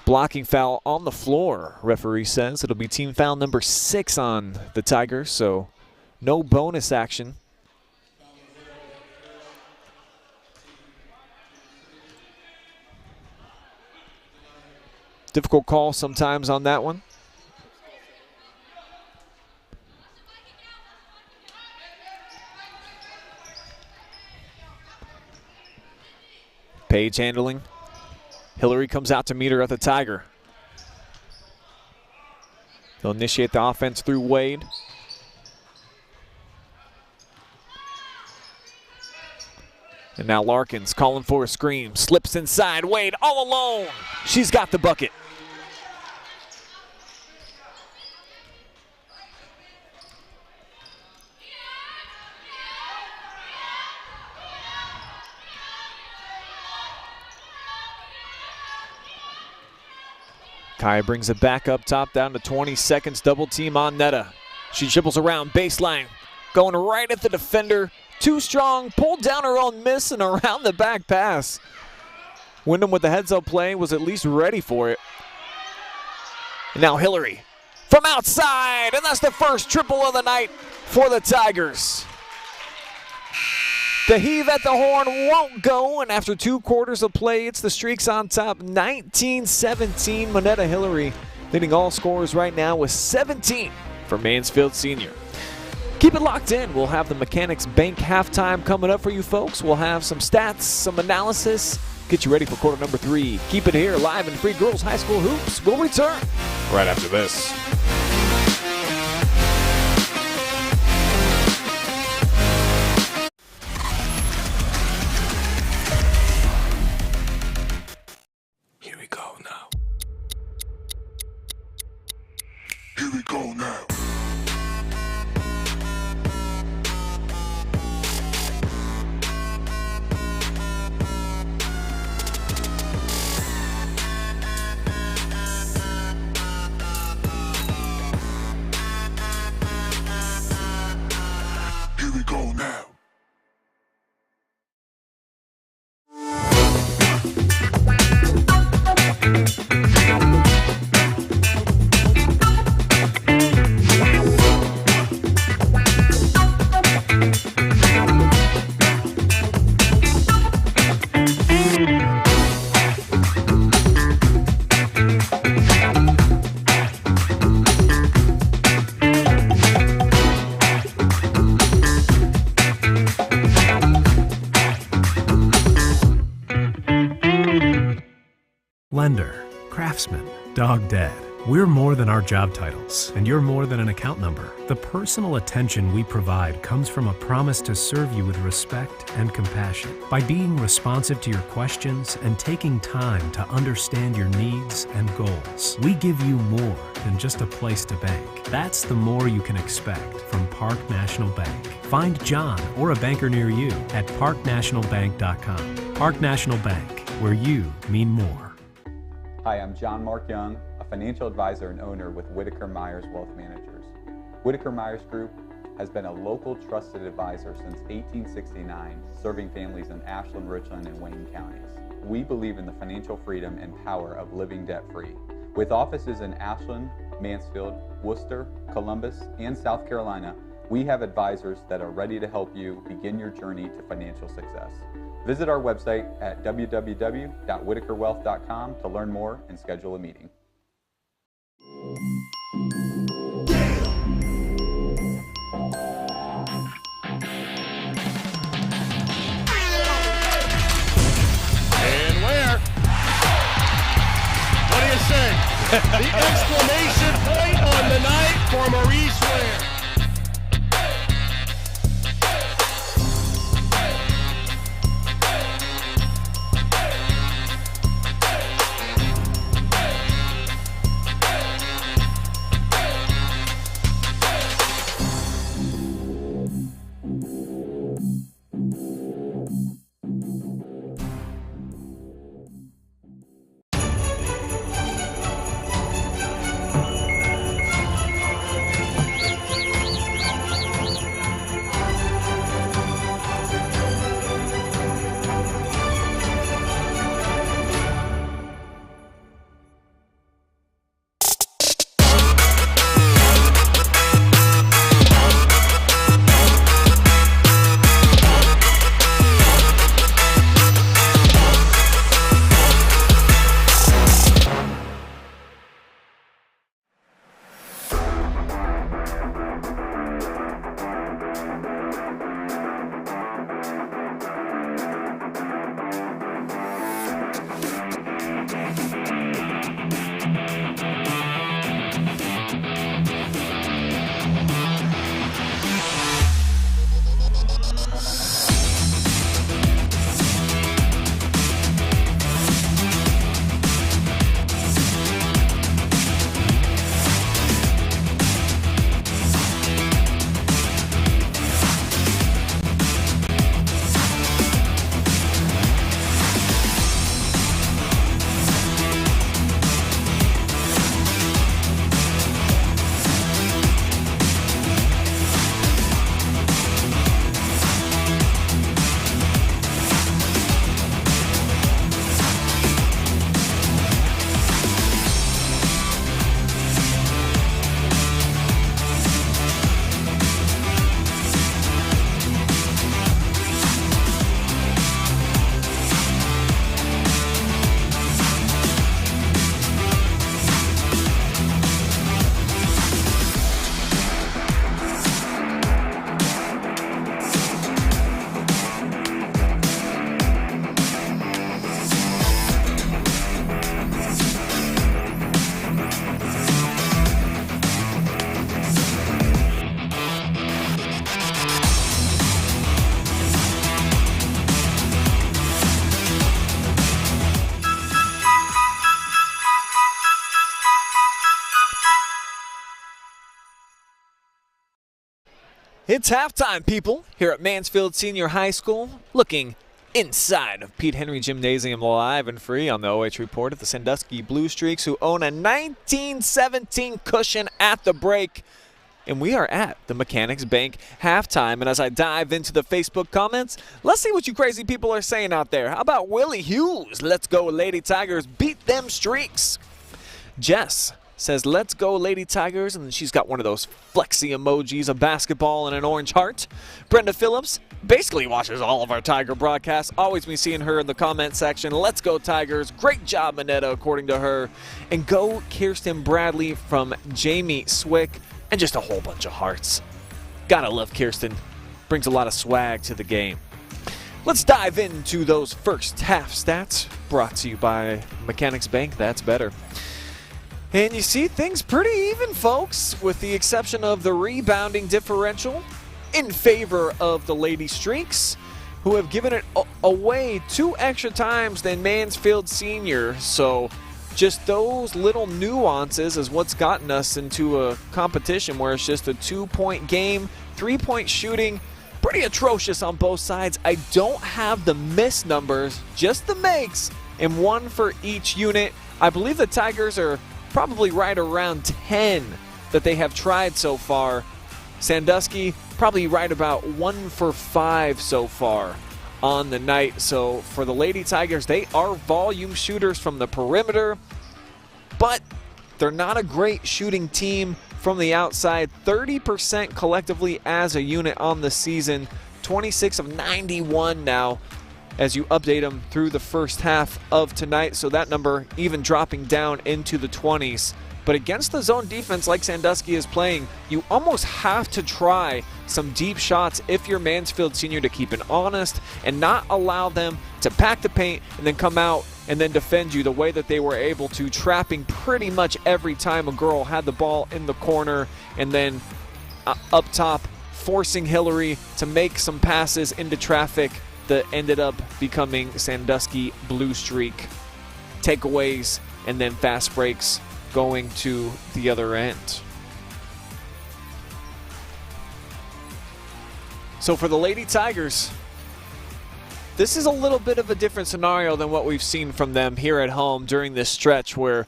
Blocking foul on the floor, referee says. It'll be team foul number 6 on the Tigers, so no bonus action. Difficult call sometimes on that one. Page handling. Hillary comes out to meet her at the Tiger. They'll initiate the offense through Wade. And now Larkins calling for a screen. Slips inside. Wade all alone. She's got the bucket. Kai brings it back up top down to 20 seconds. Double team on Netta. She dribbles around baseline. Going right at the defender. Too strong. Pulled down her own miss and around the back pass. Wyndham with the heads up play was at least ready for it. And now Hillary from outside, and that's the first triple of the night for the Tigers. The heave at the horn won't go, and after 2 quarters of play, it's the Streaks on top, 19-17. Monetta Hillary leading all scorers right now with 17 for Mansfield Senior. Keep it locked in. We'll have the Mechanics Bank halftime coming up for you folks. We'll have some stats, some analysis, get you ready for quarter number 3. Keep it here live in Free Girls High School Hoops. We'll return right after this. Here we go now. Here we go now. Here we go now. Lender, craftsman, dog dad. We're more than our job titles, and you're more than an account number. The personal attention we provide comes from a promise to serve you with respect and compassion. By being responsive to your questions and taking time to understand your needs and goals, we give you more than just a place to bank. That's the more you can expect from Park National Bank. Find John or a banker near you at parknationalbank.com. Park National Bank, where you mean more. Hi, I'm John Mark Young, a financial advisor and owner with Whitaker-Myers Wealth Managers. Whitaker-Myers Group has been a local trusted advisor since 1869, serving families in Ashland, Richland, and Wayne counties. We believe in the financial freedom and power of living debt-free. With offices in Ashland, Mansfield, Worcester, Columbus, and South Carolina, we have advisors that are ready to help you begin your journey to financial success. Visit our website at www.whitakerwealth.com to learn more and schedule a meeting. And where? What do you say? The exclamation point on the night for Maurice Ware. It's halftime, people, here at Mansfield Senior High School, looking inside of Pete Henry Gymnasium live and free on the OH Report at the Sandusky Blue Streaks, who own a 1917 cushion at the break. And we are at the Mechanics Bank halftime. And as I dive into the Facebook comments, let's see what you crazy people are saying out there. How about Willie Hughes? Let's go, Lady Tigers. Beat them streaks. Jess says, let's go, Lady Tigers. And she's got one of those flexy emojis, a basketball and an orange heart. Brenda Phillips basically watches all of our Tiger broadcasts. Always be seeing her in the comment section. Let's go, Tigers. Great job, Minetta, according to her. And go, Kirsten Bradley from Jamie Swick. And just a whole bunch of hearts. Gotta love Kirsten. Brings a lot of swag to the game. Let's dive into those first half stats. Brought to you by Mechanics Bank. That's better. And you see things pretty even, folks, with the exception of the rebounding differential in favor of the Lady Streaks, who have given it away 2 extra times than Mansfield Senior. So just those little nuances is what's gotten us into a competition where it's just a 2-point game, 3-point shooting, pretty atrocious on both sides. I don't have the miss numbers, just the makes, and 1 for each unit. I believe the Tigers are probably right around 10 that they have tried so far. Sandusky probably right about 1 for 5 so far on the night. So for the Lady Tigers, they are volume shooters from the perimeter, but they're not a great shooting team from the outside. 30% collectively as a unit on the season, 26 of 91 now as you update them through the first half of tonight. So that number even dropping down into the 20s. But against the zone defense like Sandusky is playing, you almost have to try some deep shots if you're Mansfield Senior to keep it honest and not allow them to pack the paint and then come out and then defend you the way that they were able to, trapping pretty much every time a girl had the ball in the corner and then up top forcing Hillary to make some passes into traffic that ended up becoming Sandusky Blue Streak takeaways and then fast breaks going to the other end. So for the Lady Tigers, this is a little bit of a different scenario than what we've seen from them here at home during this stretch where,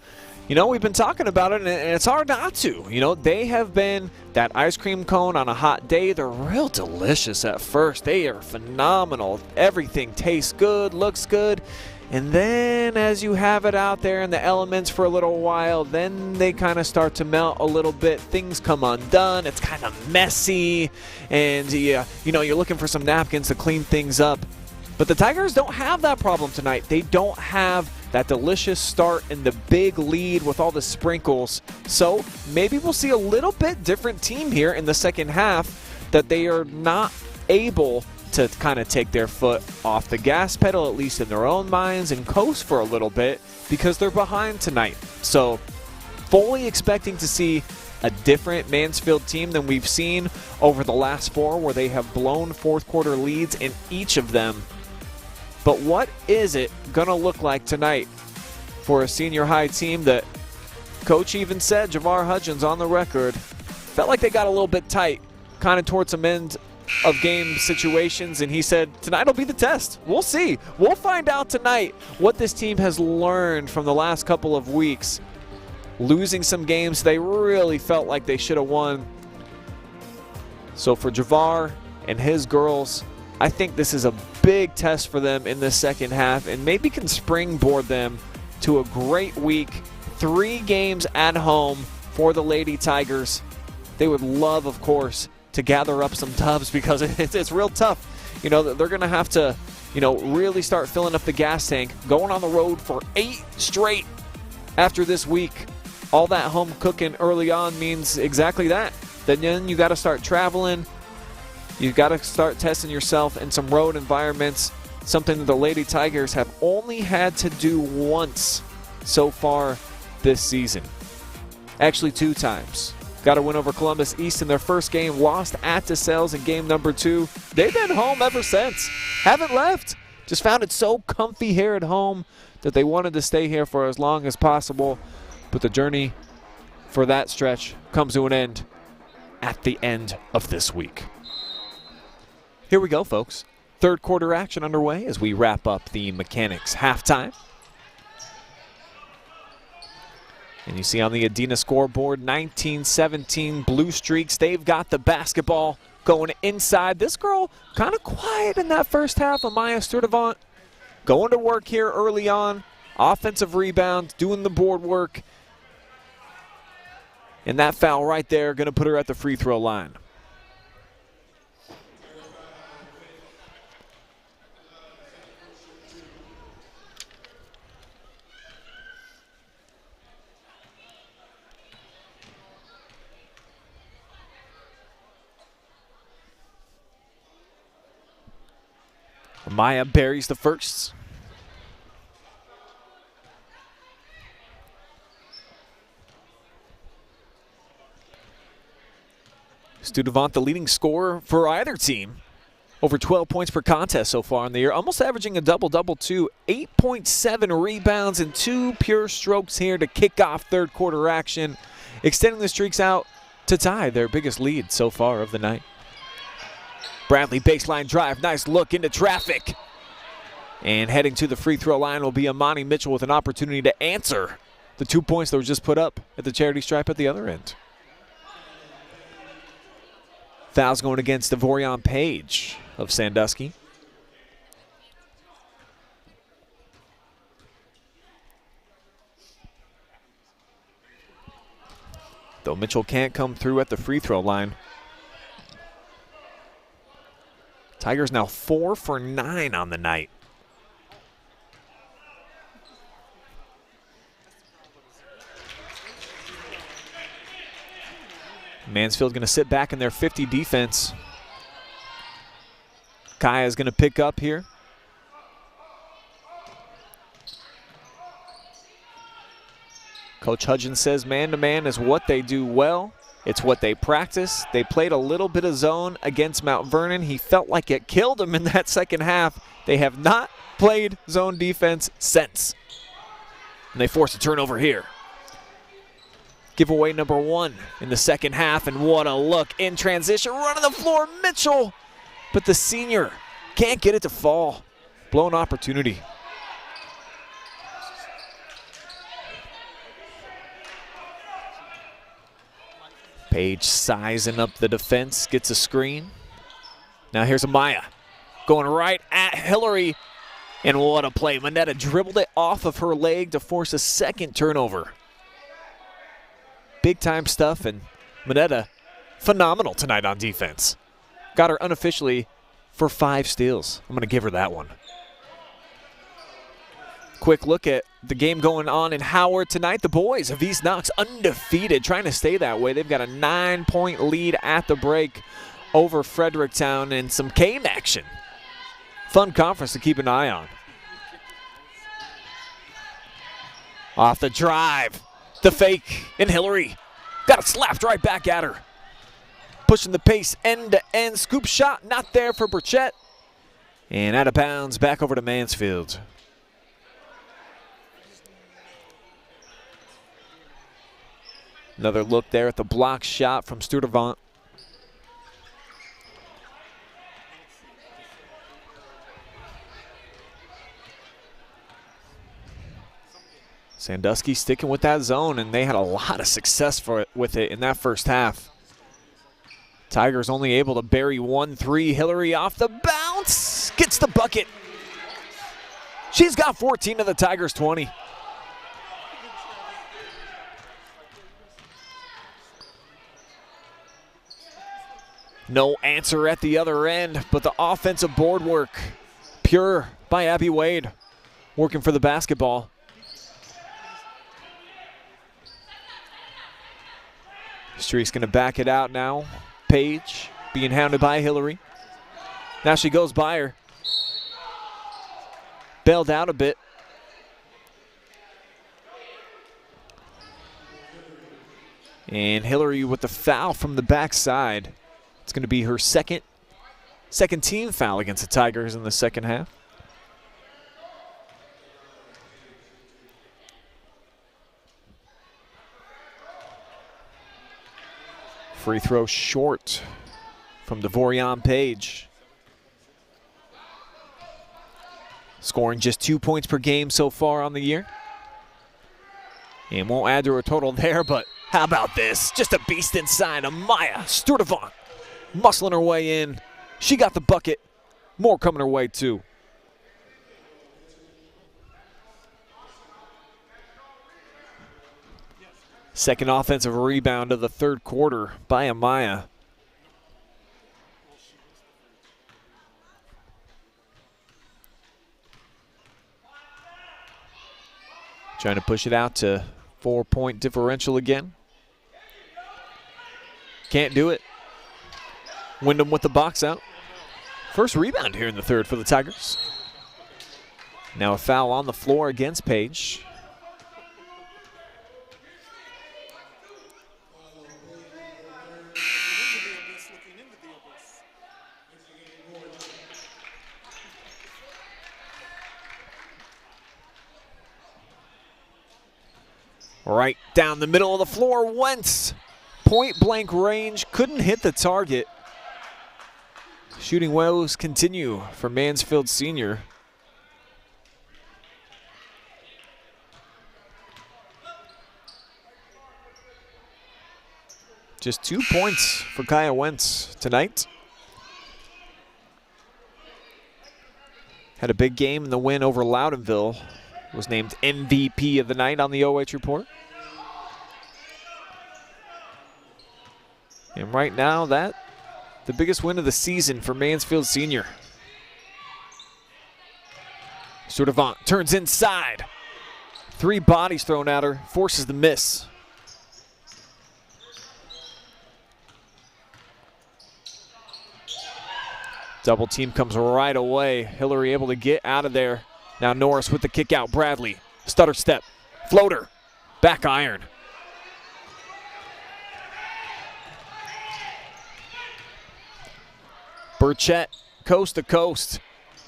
you know, we've been talking about it and it's hard not to. You know, they have been that ice cream cone on a hot day. They're real delicious at first. They are phenomenal. Everything tastes good, looks good. And then as you have it out there in the elements for a little while, then they kind of start to melt a little bit. Things come undone. It's kind of messy. And, you know, you're looking for some napkins to clean things up. But the Tigers don't have that problem tonight. They don't have that delicious start and the big lead with all the sprinkles. So maybe we'll see a little bit different team here in the second half, that they are not able to kind of take their foot off the gas pedal, at least in their own minds, and coast for a little bit because they're behind tonight. So fully expecting to see a different Mansfield team than we've seen over the last 4, where they have blown fourth quarter leads in each of them. But what is it going to look like tonight for a senior high team that Coach even said, Javar Hudgens on the record, felt like they got a little bit tight kind of towards some end of game situations, and he said tonight will be the test. We'll see. We'll find out tonight what this team has learned from the last couple of weeks. Losing some games they really felt like they should have won. So for Javar and his girls, I think this is a big test for them in the second half and maybe can springboard them to a great week. 3 games at home for the Lady Tigers. They would love, of course, to gather up some tubs because it's real tough. You know, they're going to have to, you know, really start filling up the gas tank, going on the road for 8 straight after this week. All that home cooking early on means exactly that. Then you got to start traveling. You've got to start testing yourself in some road environments, something that the Lady Tigers have only had to do once so far this season. Actually 2 times. Got a win over Columbus East in their first game, lost at DeSales in game number 2. They've been home ever since. Haven't left. Just found it so comfy here at home that they wanted to stay here for as long as possible. But the journey for that stretch comes to an end at the end of this week. Here we go, folks. Third quarter action underway as we wrap up the Mechanics halftime. And you see on the Adena scoreboard, 19-17 Blue Streaks. They've got the basketball going inside. This girl kind of quiet in that first half. Amaya Sturdivant going to work here early on. Offensive rebound, doing the board work. And that foul right there going to put her at the free throw line. Maya buries the first. Sturdivant, the leading scorer for either team. Over 12 points per contest so far in the year. Almost averaging a double-double too. 8.7 rebounds and 2 pure strokes here to kick off third quarter action. Extending the streaks out to tie their biggest lead so far of the night. Bradley baseline drive, nice look into traffic. And heading to the free throw line will be Amani Mitchell with an opportunity to answer the 2 points that were just put up at the charity stripe at the other end. Fouls going against Devorian Page of Sandusky. Though Mitchell can't come through at the free throw line. Tigers now 4 for 9 on the night. Mansfield going to sit back in their 50 defense. Kaya is going to pick up here. Coach Hudgens says man-to-man is what they do well. It's what they practice. They played a little bit of zone against Mount Vernon. He felt like it killed him in that second half. They have not played zone defense since. And they force a turnover here. Giveaway number 1 in the second half, and what a look in transition. Running the floor, Mitchell. But the senior can't get it to fall. Blown opportunity. Page sizing up the defense, gets a screen. Now here's Amaya going right at Hillary. And what a play. Moneta dribbled it off of her leg to force a second turnover. Big time stuff, and Moneta phenomenal tonight on defense. Got her unofficially for 5 steals. I'm going to give her that one. Quick look at the game going on in Howard tonight. The boys of East Knox undefeated, trying to stay that way. They've got a 9-point lead at the break over Fredericktown and some Kane action. Fun conference to keep an eye on. Off the drive, the fake, and Hillary got it slapped right back at her. Pushing the pace end to end. Scoop shot not there for Burchett. And out of bounds, back over to Mansfield. Another look there at the block shot from Sturdivant. Sandusky sticking with that zone, and they had a lot of success with it in that first half. Tigers only able to bury 1-3. Hillary off the bounce, gets the bucket. She's got 14 of the Tigers' 20. No answer at the other end, but the offensive board work, pure by Abby Wade, working for the basketball. Streak's going to back it out now. Page being hounded by Hillary. Now she goes by her. Bailed out a bit. And Hillary with the foul from the backside. It's going to be her second team foul against the Tigers in the second half. Free throw short from Devorian Page. Scoring just 2 points per game so far on the year. And won't add to her total there, but how about this? Just a beast inside. Amaya Sturdivant muscling her way in. She got the bucket. More coming her way, too. Second offensive rebound of the third quarter by Amaya. Trying to push it out to 4-point differential again. Can't do it. Wyndham with the box out. First rebound here in the third for the Tigers. Now a foul on the floor against Page. Right down the middle of the floor, Wentz. Point blank range, couldn't hit the target. Shooting woes continue for Mansfield Senior. Just 2 points for Kaya Wentz tonight. Had a big game in the win over Loudonville. Was named MVP of the night on the OH report. And right now, the biggest win of the season for Mansfield Senior. Sturdivant turns inside. 3 bodies thrown at her, forces the miss. Double team comes right away. Hillary able to get out of there. Now Norris with the kick out. Bradley, stutter step, floater, back iron. Burchett, coast to coast.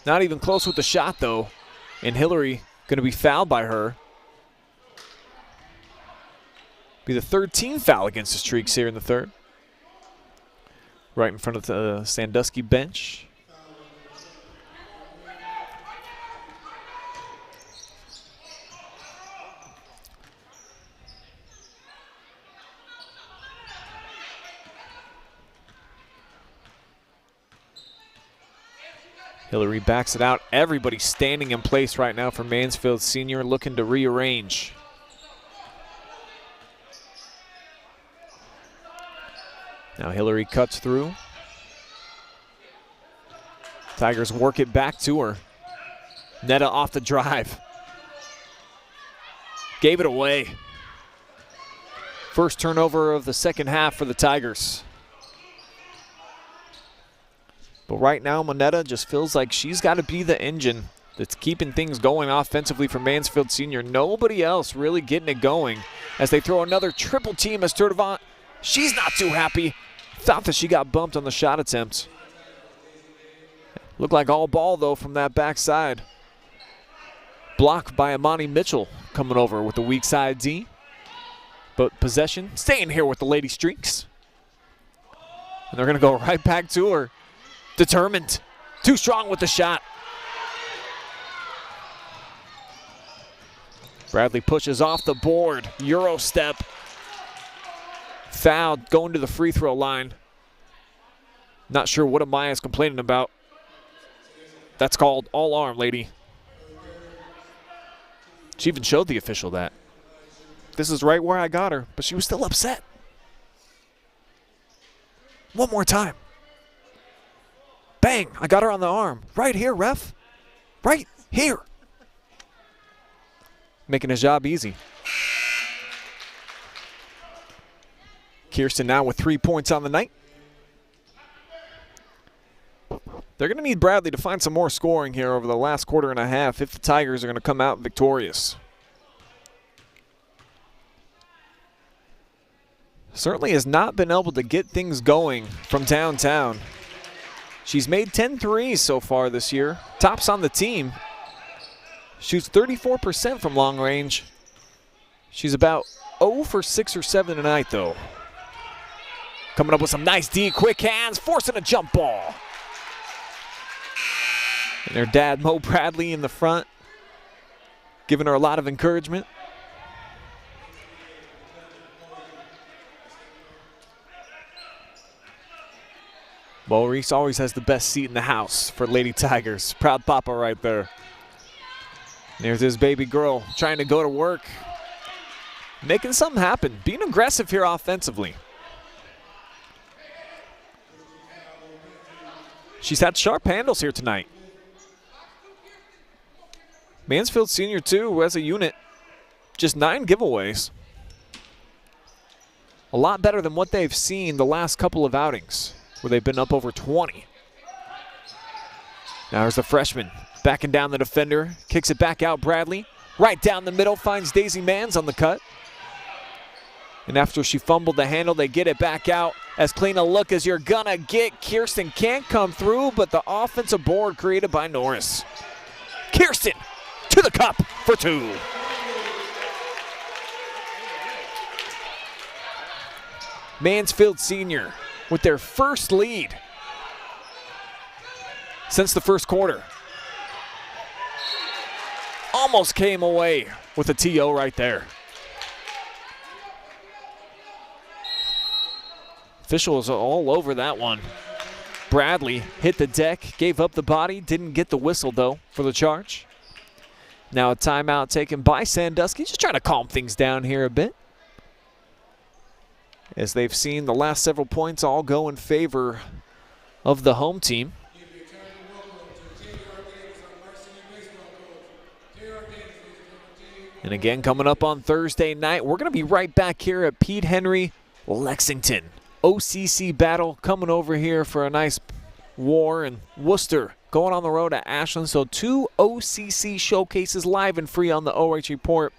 Not even close with the shot though. And Hillary going to be fouled by her. Be the third team foul against the Streaks here in the third. Right in front of the Sandusky bench. Hillary backs it out. Everybody standing in place right now for Mansfield Senior, looking to rearrange. Now Hillary cuts through. Tigers work it back to her. Netta off the drive. Gave it away. First turnover of the second half for the Tigers. But right now, Monetta just feels like she's got to be the engine that's keeping things going offensively for Mansfield Senior. Nobody else really getting it going as they throw another triple team as Sturdivant. She's not too happy. Thought that she got bumped on the shot attempt. Looked like all ball, though, from that backside. Blocked by Amani Mitchell coming over with the weak side D. But possession staying here with the Lady Streaks. And they're going to go right back to her. Determined, too strong with the shot. Bradley pushes off the board, Euro step. Fouled, going to the free throw line. Not sure what Amaya is complaining about. That's called all arm, lady. She even showed the official that. This is right where I got her, but she was still upset. One more time. Bang, I got her on the arm. Right here, ref. Right here. Making his job easy. Kirsten now with 3 points on the night. They're going to need Bradley to find some more scoring here over the last quarter and a half if the Tigers are going to come out victorious. Certainly has not been able to get things going from downtown. She's made 10 threes so far this year. Tops on the team. Shoots 34% from long range. She's about 0 for 6 or 7 tonight, though. Coming up with some nice D, quick hands, forcing a jump ball. And their dad, Mo Bradley, in the front, giving her a lot of encouragement. Maurice always has the best seat in the house for Lady Tigers. Proud papa right there. There's his baby girl trying to go to work. Making something happen. Being aggressive here offensively. She's had sharp handles here tonight. Mansfield Senior, too, as a unit. Just 9 giveaways. A lot better than what they've seen the last couple of outings, where they've been up over 20. Now there's the freshman backing down the defender. Kicks it back out, Bradley. Right down the middle, finds Daisy Manns on the cut. And after she fumbled the handle, they get it back out. As clean a look as you're gonna get. Kirsten can't come through, but the offensive board created by Norris. Kirsten to the cup for 2. Mansfield Senior with their first lead since the first quarter. Almost came away with a TO right there. Officials are all over that one. Bradley hit the deck, gave up the body, didn't get the whistle though for the charge. Now a timeout taken by Sandusky, just trying to calm things down here a bit, as they've seen the last several points all go in favor of the home team. And again, coming up on Thursday night, we're going to be right back here at Pete Henry, Lexington. OCC battle coming over here for a nice war, and Worcester going on the road at Ashland. So 2 OCC showcases live and free on the OH Report,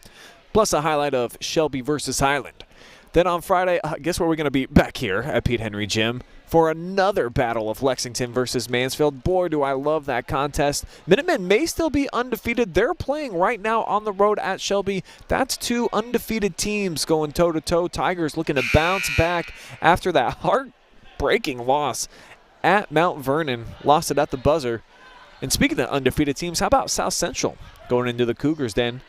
plus a highlight of Shelby versus Highland. Then on Friday, guess where we're going to be? Back here at Pete Henry Gym for another battle of Lexington versus Mansfield. Boy, do I love that contest. Minutemen may still be undefeated. They're playing right now on the road at Shelby. That's 2 undefeated teams going toe-to-toe. Tigers looking to bounce back after that heartbreaking loss at Mount Vernon. Lost it at the buzzer. And speaking of undefeated teams, how about South Central going into the Cougars den?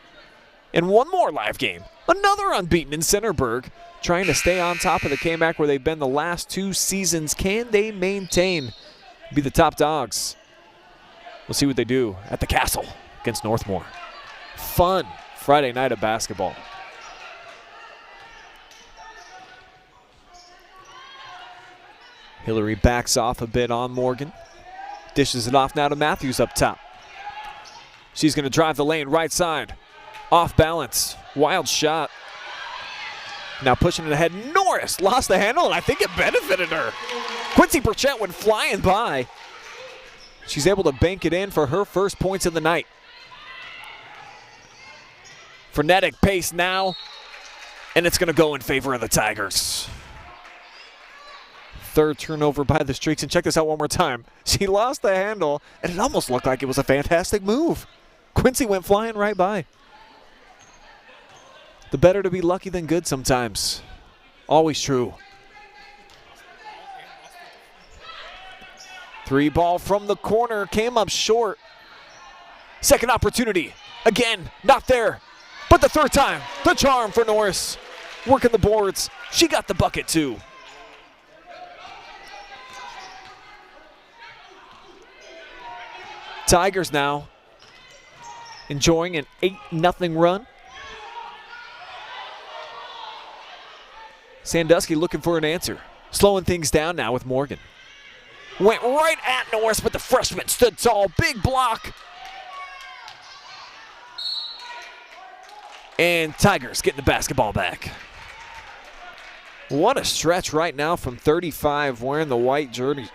And one more live game. Another unbeaten in Centerburg, trying to stay on top of the KMAC where they've been the last 2 seasons. Can they maintain, be the top dogs? We'll see what they do at the Castle against Northmore. Fun Friday night of basketball. Hillary backs off a bit on Morgan. Dishes it off now to Matthews up top. She's going to drive the lane right side. Off balance. Wild shot. Now pushing it ahead. Norris lost the handle, and I think it benefited her. Quincy Burchett went flying by. She's able to bank it in for her first points of the night. Frenetic pace now, and it's going to go in favor of the Tigers. Third turnover by the Streaks, and check this out one more time. She lost the handle, and it almost looked like it was a fantastic move. Quincy went flying right by. The better to be lucky than good sometimes. Always true. 3 ball from the corner, came up short. Second opportunity, again, not there. But the third time, the charm for Norris. Working the boards, she got the bucket too. Tigers now enjoying an 8-0 run. Sandusky looking for an answer. Slowing things down now with Morgan. Went right at Norris, but the freshman stood tall. Big block. And Tigers getting the basketball back. What a stretch right now from 35 wearing the white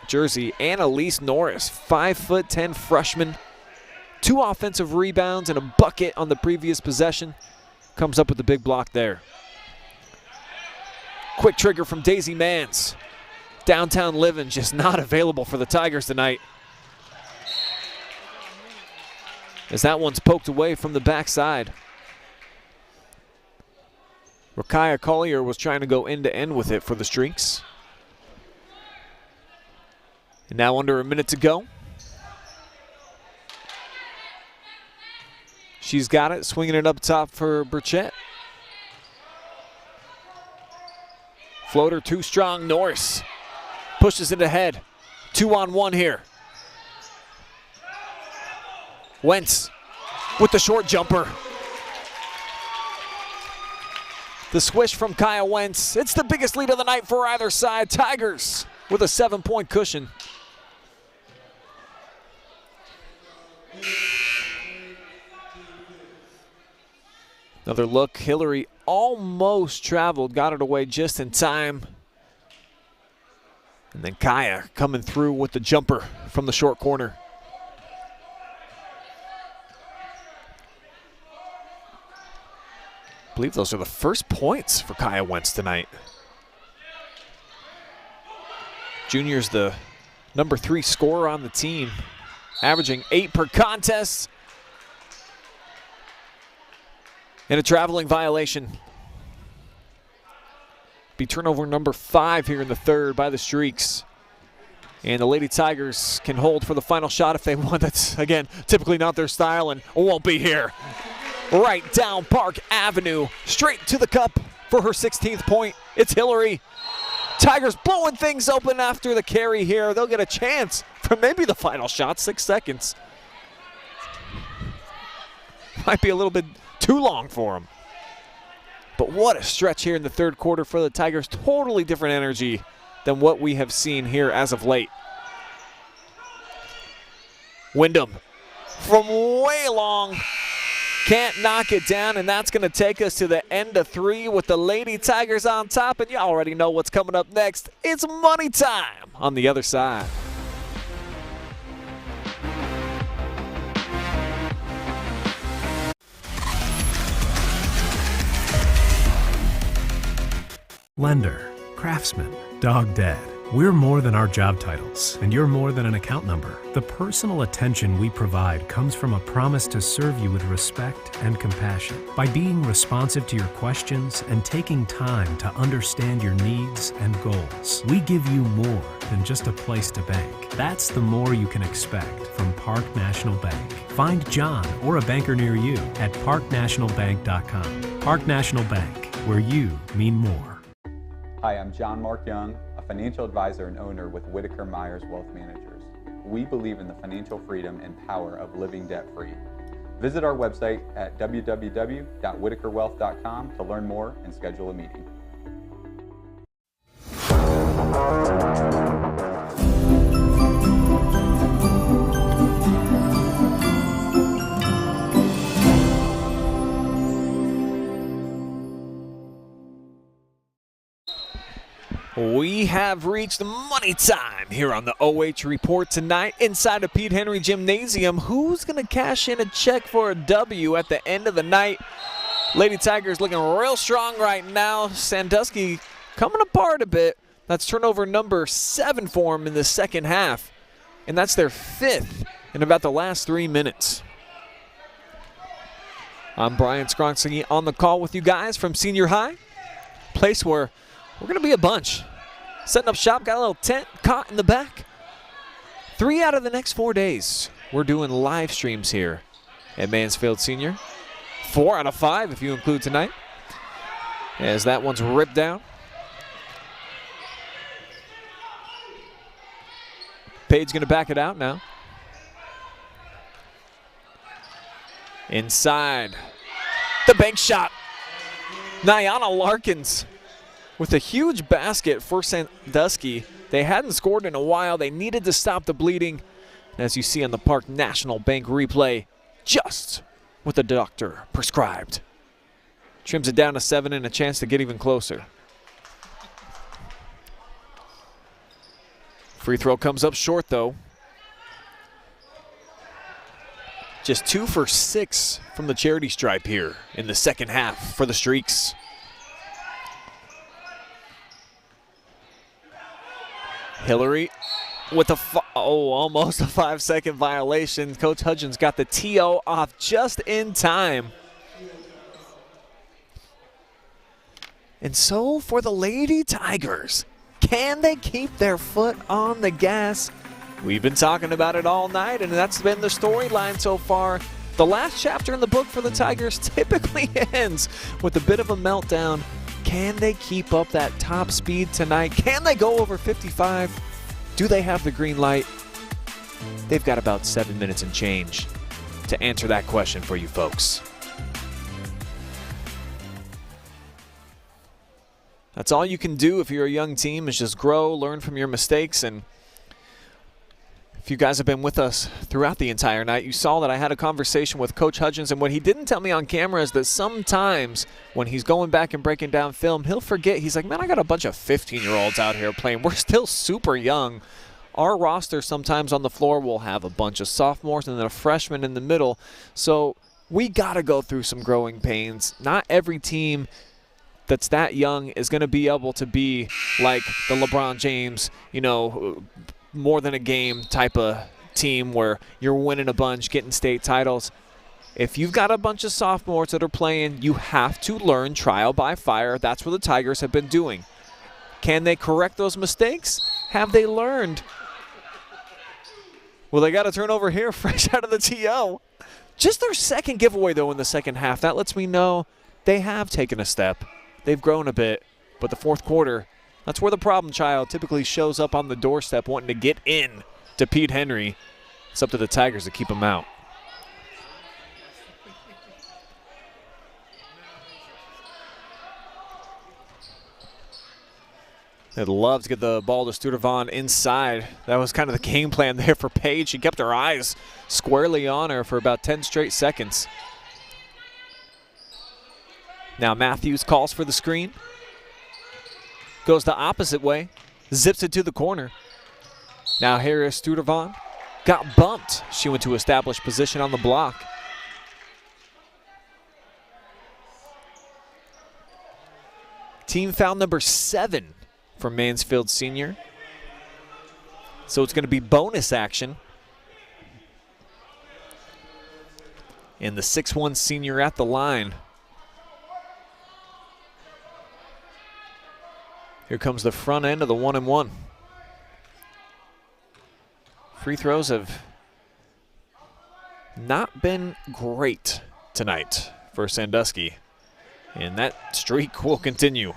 jersey. Annalise Norris, 5'10" freshman. 2 offensive rebounds and a bucket on the previous possession. Comes up with the big block there. Quick trigger from Daisy Manns. Downtown living just not available for the Tigers tonight, as that one's poked away from the backside. Rakaya Collier was trying to go end-to-end with it for the Streaks. And now under a minute to go. She's got it, swinging it up top for Burchett. Floater too strong, Norris pushes it ahead. 2-on-1 here. Wentz with the short jumper. The swish from Kaya Wentz. It's the biggest lead of the night for either side. Tigers with a 7-point cushion. Another look. Hillary almost traveled, got it away just in time. And then Kaya coming through with the jumper from the short corner. I believe those are the first points for Kaya Wentz tonight. Junior's the number 3 scorer on the team, averaging 8 per contest. And a traveling violation. Be turnover number 5 here in the third by the Streaks. And the Lady Tigers can hold for the final shot if they want. That's, again, typically not their style and won't be here. Right down Park Avenue, straight to the cup for her 16th point. It's Hillary. Tigers blowing things open after the carry here. They'll get a chance for maybe the final shot, 6 seconds. Might be a little bit too long for them. But what a stretch here in the third quarter for the Tigers. Totally different energy than what we have seen here as of late. Wyndham from way long. Can't knock it down, and that's going to take us to the end of 3 with the Lady Tigers on top, and you already know what's coming up next. It's money time on the other side. Lender, craftsman, dog dad. We're more than our job titles, and you're more than an account number. The personal attention we provide comes from a promise to serve you with respect and compassion. By being responsive to your questions and taking time to understand your needs and goals, we give you more than just a place to bank. That's the more you can expect from Park National Bank. Find John or a banker near you at parknationalbank.com. Park National Bank, where you mean more. Hi, I'm John Mark Young, a financial advisor and owner with Whitaker-Myers Wealth Managers. We believe in the financial freedom and power of living debt-free. Visit our website at www.whitakerwealth.com to learn more and schedule a meeting. We have reached money time here on the OH Report tonight inside of Pete Henry Gymnasium. Who's going to cash in a check for a W at the end of the night? Lady Tigers looking real strong right now. Sandusky coming apart a bit. That's turnover number 7 for them in the second half. And that's their 5th in about the last 3 minutes. I'm Brian Skronski on the call with you guys from Senior High. Place where we're going to be a bunch. Setting up shop, got a little tent, cot in the back. 3 out of the next 4 days, we're doing live streams here at Mansfield Senior. 4 out of 5 if you include tonight. As that one's ripped down. Page's going to back it out now. Inside. The bank shot. Nyana Larkins with a huge basket for Sandusky. They hadn't scored in a while. They needed to stop the bleeding. As you see on the Park National Bank replay, just what the doctor prescribed. Trims it down to 7 and a chance to get even closer. Free throw comes up short though. Just 2 for 6 from the charity stripe here in the second half for the Streaks. Hillary with almost a 5-second violation. Coach Hudgens got the TO off just in time. And so for the Lady Tigers, can they keep their foot on the gas? We've been talking about it all night, and that's been the storyline so far. The last chapter in the book for the Tigers typically ends with a bit of a meltdown. Can they keep up that top speed tonight? Can they go over 55? Do they have the green light? They've got about 7 minutes and change to answer that question for you folks. That's all you can do if you're a young team, is just grow, learn from your mistakes. And if you guys have been with us throughout the entire night, you saw that I had a conversation with Coach Hudgens, and what he didn't tell me on camera is that sometimes when he's going back and breaking down film, he'll forget. He's like, man, I got a bunch of 15-year-olds out here playing. We're still super young. Our roster sometimes on the floor will have a bunch of sophomores and then a freshman in the middle. So we got to go through some growing pains. Not every team that's that young is going to be able to be like the LeBron James, more than a game type of team where you're winning a bunch, getting state titles. If you've got a bunch of sophomores that are playing, you have to learn trial by fire. That's what the Tigers have been doing. Can they correct those mistakes? Have they learned? Well, they got a turnover here fresh out of the TO. Just their second giveaway, though, in the second half. That lets me know they have taken a step. They've grown a bit, but the fourth quarter, that's where the problem child typically shows up on the doorstep wanting to get in to Pete Henry. It's up to the Tigers to keep him out. They'd love to get the ball to Sturdivant inside. That was kind of the game plan there for Paige. She kept her eyes squarely on her for about 10 straight seconds. Now Matthews calls for the screen. Goes the opposite way. Zips it to the corner. Now here is Sturdivant. Got bumped. She went to establish position on the block. Team foul number 7 for Mansfield Senior. So it's going to be bonus action. And the 6'1" senior at the line. Here comes the front end of the 1-and-1. Free throws have not been great tonight for Sandusky, and that streak will continue.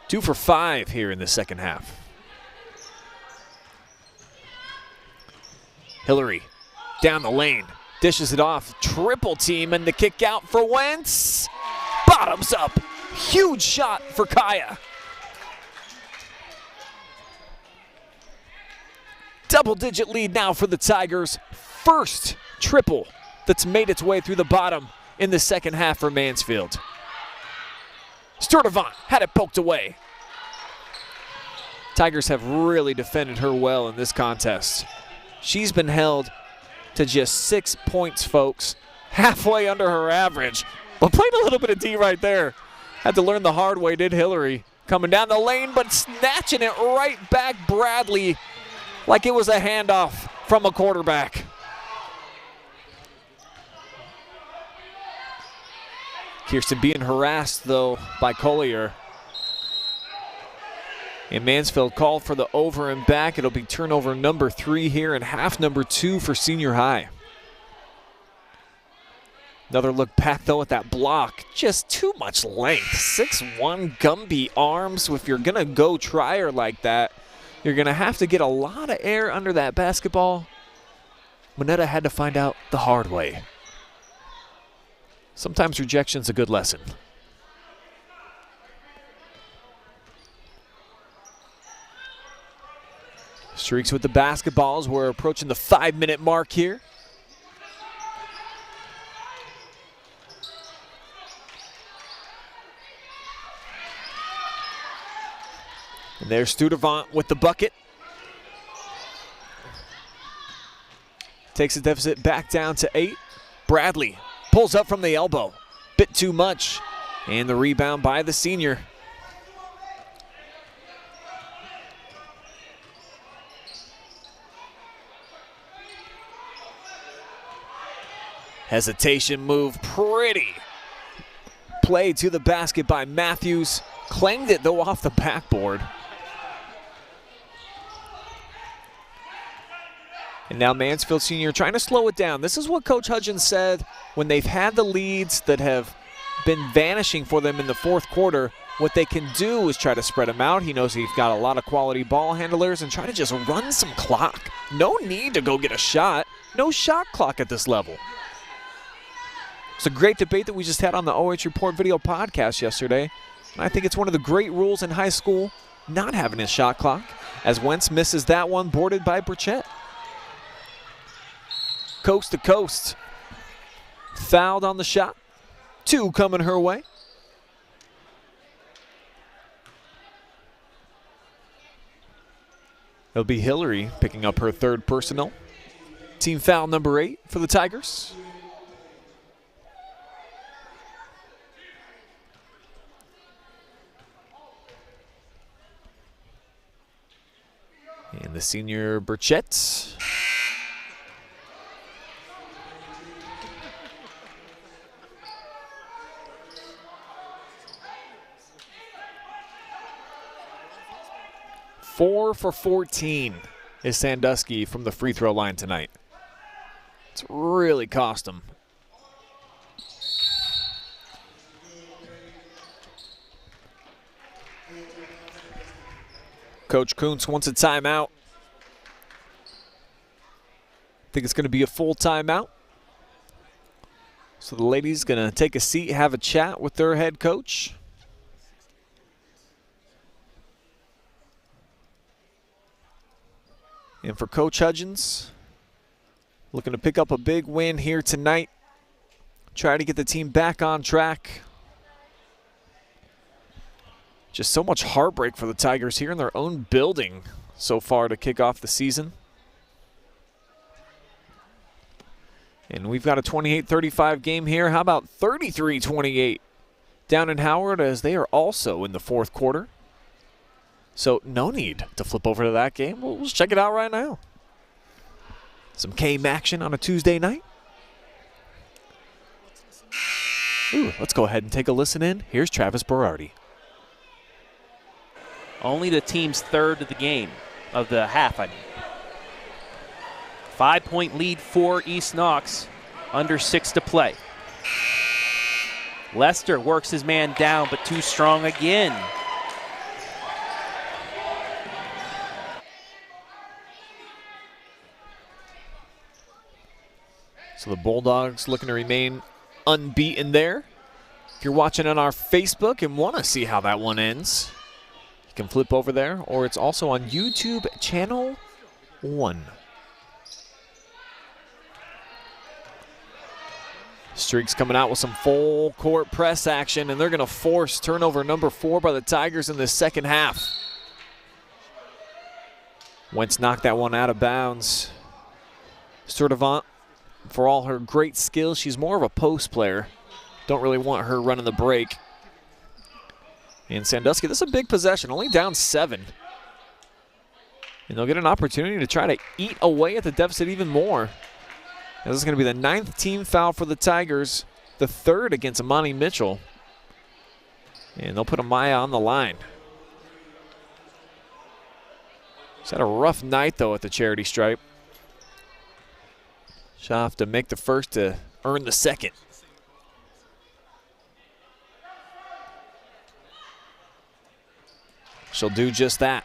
2 for 5 here in the second half. Hillary down the lane, dishes it off, triple team, and the kick out for Wentz. Bottoms up, huge shot for Kaya. Double-digit lead now for the Tigers. First triple that's made its way through the bottom in the second half for Mansfield. Sturdivant had it poked away. Tigers have really defended her well in this contest. She's been held to just 6 points, folks. Halfway under her average. But played a little bit of D right there. Had to learn the hard way, did Hillary. Coming down the lane, but snatching it right back Bradley like it was a handoff from a quarterback. Kirsten being harassed, though, by Collier. And Mansfield called for the over and back. It'll be turnover number 3 here and half number 2 for Senior High. Another look back, though, at that block. Just too much length. 6'1" Gumby arms. If you're going to go try her like that, you're going to have to get a lot of air under that basketball. Monetta had to find out the hard way. Sometimes rejection's a good lesson. Streaks with the basketballs. We're approaching the 5-minute mark here. And there's Sturdivant with the bucket. Takes the deficit back down to 8. Bradley pulls up from the elbow. Bit too much. And the rebound by the senior. Hesitation move, pretty. Play to the basket by Matthews. Claimed it, though, off the backboard. And now Mansfield Senior trying to slow it down. This is what Coach Hudgens said when they've had the leads that have been vanishing for them in the fourth quarter. What they can do is try to spread them out. He knows he's got a lot of quality ball handlers and try to just run some clock. No need to go get a shot. No shot clock at this level. It's a great debate that we just had on the OH Report video podcast yesterday. And I think it's one of the great rules in high school, not having a shot clock, as Wentz misses that one, boarded by Burchett. Coast to coast. Fouled on the shot. 2 coming her way. It'll be Hillary picking up her 3rd personal. Team foul number 8 for the Tigers. And the senior Burchett. Four for 14 is Sandusky from the free throw line tonight. It's really cost him. Coach Kuntz wants a timeout. I think it's going to be a full timeout. So the ladies going to take a seat, have a chat with their head coach. And for Coach Hudgens, looking to pick up a big win here tonight. Try to get the team back on track. Just so much heartbreak for the Tigers here in their own building so far to kick off the season. And we've got a 28-35 game here. How about 33-28 down in Howard, as they are also in the fourth quarter. So no need to flip over to that game. We'll just check it out right now. Some Kame action on a Tuesday night. Ooh, let's go ahead and take a listen in. Here's Travis Berardi. Only the team's 3rd of the game, of the half, I mean. 5-point lead for East Knox, under 6 to play. Lester works his man down, but too strong again. So the Bulldogs looking to remain unbeaten there. If you're watching on our Facebook and want to see how that one ends, you can flip over there, or it's also on YouTube channel 1. Streaks coming out with some full court press action, and they're going to force turnover number 4 by the Tigers in the second half. Wentz knocked that one out of bounds. Sturdivant, for all her great skills, she's more of a post player. Don't really want her running the break. And Sandusky, this is a big possession, only down 7. And they'll get an opportunity to try to eat away at the deficit even more. This is going to be the 9th team foul for the Tigers, the 3rd against Amani Mitchell. And they'll put Amaya on the line. She's had a rough night, though, at the charity stripe. She'll have to make the first to earn the second. She'll do just that.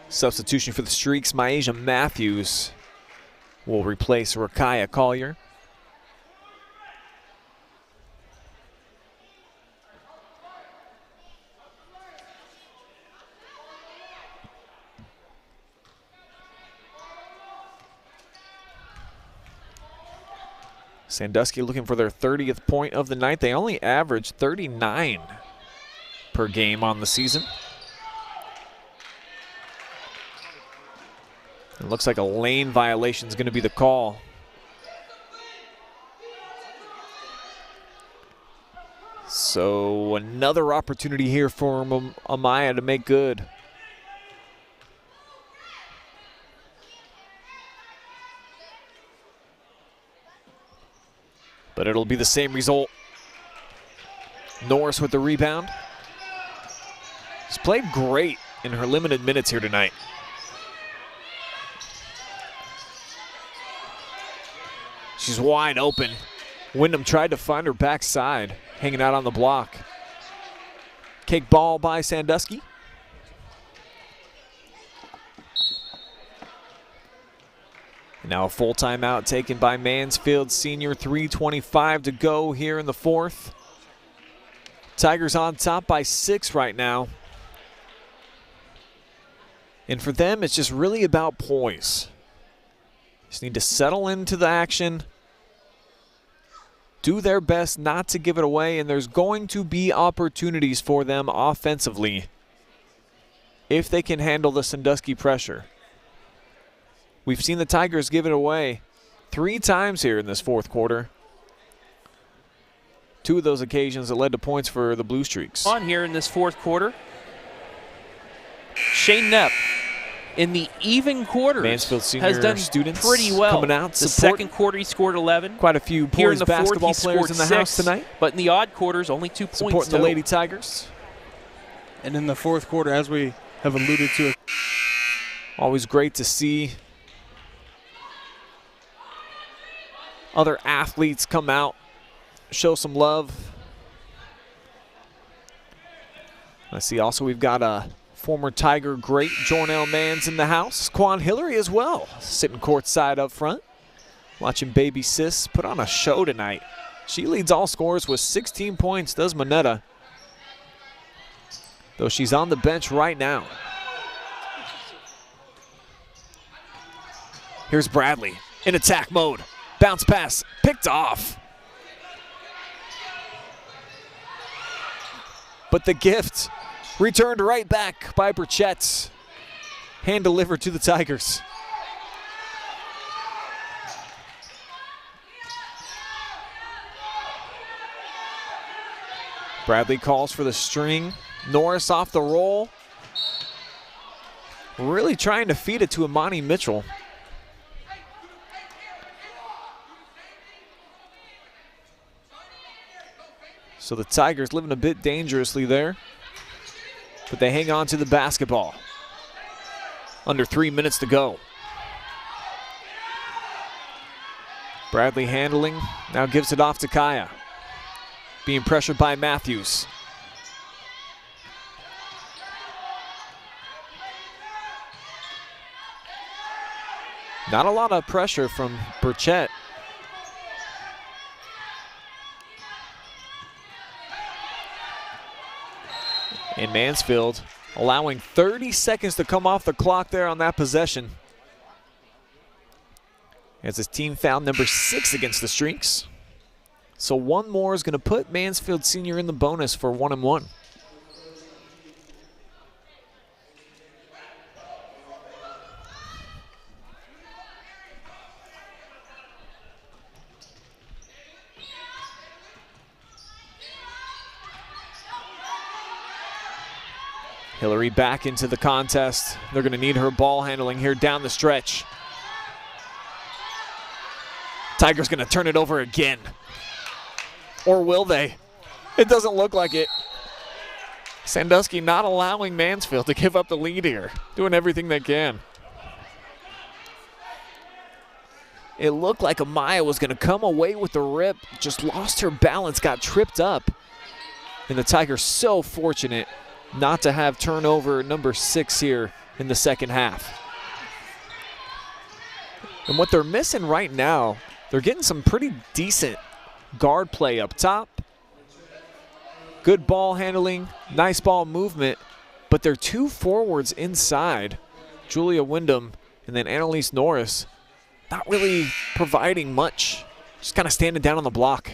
Substitution for the Streaks, Myasia Matthews will replace Rakaya Collier. Sandusky looking for their 30th point of the night. They only average 39 per game on the season. It looks like a lane violation is going to be the call. So another opportunity here for Amaya to make good. But it'll be the same result. Norris with the rebound. She's played great in her limited minutes here tonight. She's wide open. Wyndham tried to find her backside, hanging out on the block. Kick ball by Sandusky. Now a full timeout taken by Mansfield Senior. 3:25 to go here in the fourth. Tigers on top by 6 right now. And for them, it's just really about poise. Just need to settle into the action, do their best not to give it away, and there's going to be opportunities for them offensively if they can handle the Sandusky pressure. We've seen the Tigers give it away 3 times here in this fourth quarter. 2 of those occasions that led to points for the Blue Streaks. On here in this fourth quarter, Shane Knapp in the even quarters Mansfield Senior has done students pretty well. Coming out, the support. second quarter he scored 11. Quite a few Here in boys the basketball fourth, players in the 6, house tonight. But in the odd quarters, only 2 points. Supporting the Lady Tigers. And in the fourth quarter, as we have alluded to, always great to see other athletes come out, show some love. I see also we've got a former Tiger great, Jornell Manns, in the house. Quan Hillary as well, sitting courtside up front. Watching baby sis put on a show tonight. She leads all scorers with 16 points, does Monetta. Though she's on the bench right now. Here's Bradley in attack mode. Bounce pass, picked off. But the gift returned right back by Burchett. Hand delivered to the Tigers. Bradley calls for the string. Norris off the roll. Really trying to feed it to Imani Mitchell. So the Tigers living a bit dangerously there, but they hang on to the basketball. Under 3 minutes to go. Bradley handling, now gives it off to Kaya. Being pressured by Matthews. Not a lot of pressure from Burchett. And Mansfield allowing 30 seconds to come off the clock there on that possession. As his team found number 6 against the Streaks. So one more is going to put Mansfield Senior in the bonus for 1-1. Hillary back into the contest. They're going to need her ball handling here down the stretch. Tigers going to turn it over again. Or will they? It doesn't look like it. Sandusky not allowing Mansfield to give up the lead here. Doing everything they can. It looked like Amaya was going to come away with the rip. Just lost her balance, got tripped up. And the Tigers so fortunate not to have turnover number 6 here in the second half. And what they're missing right now, they're getting some pretty decent guard play up top. Good ball handling, nice ball movement, but they're 2 forwards inside. Julia Wyndham and then Annalise Norris not really providing much. Just kind of standing down on the block.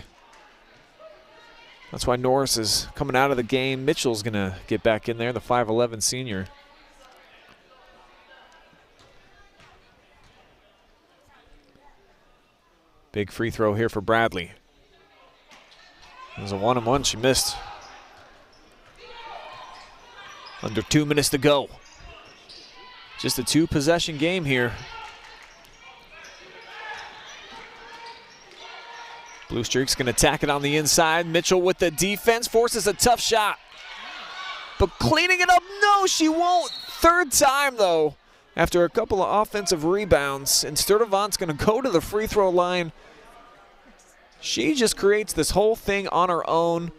That's why Norris is coming out of the game. Mitchell's going to get back in there, the 5'11 senior. Big free throw here for Bradley. It was a 1-on-1, she missed. Under 2 minutes to go. Just a 2-possession game here. Blue Streak's going to attack it on the inside. Mitchell with the defense, forces a tough shot. But cleaning it up, no, she won't. Third time, though, after a couple of offensive rebounds. And Sturdivant's going to go to the free throw line. She just creates this whole thing on her own.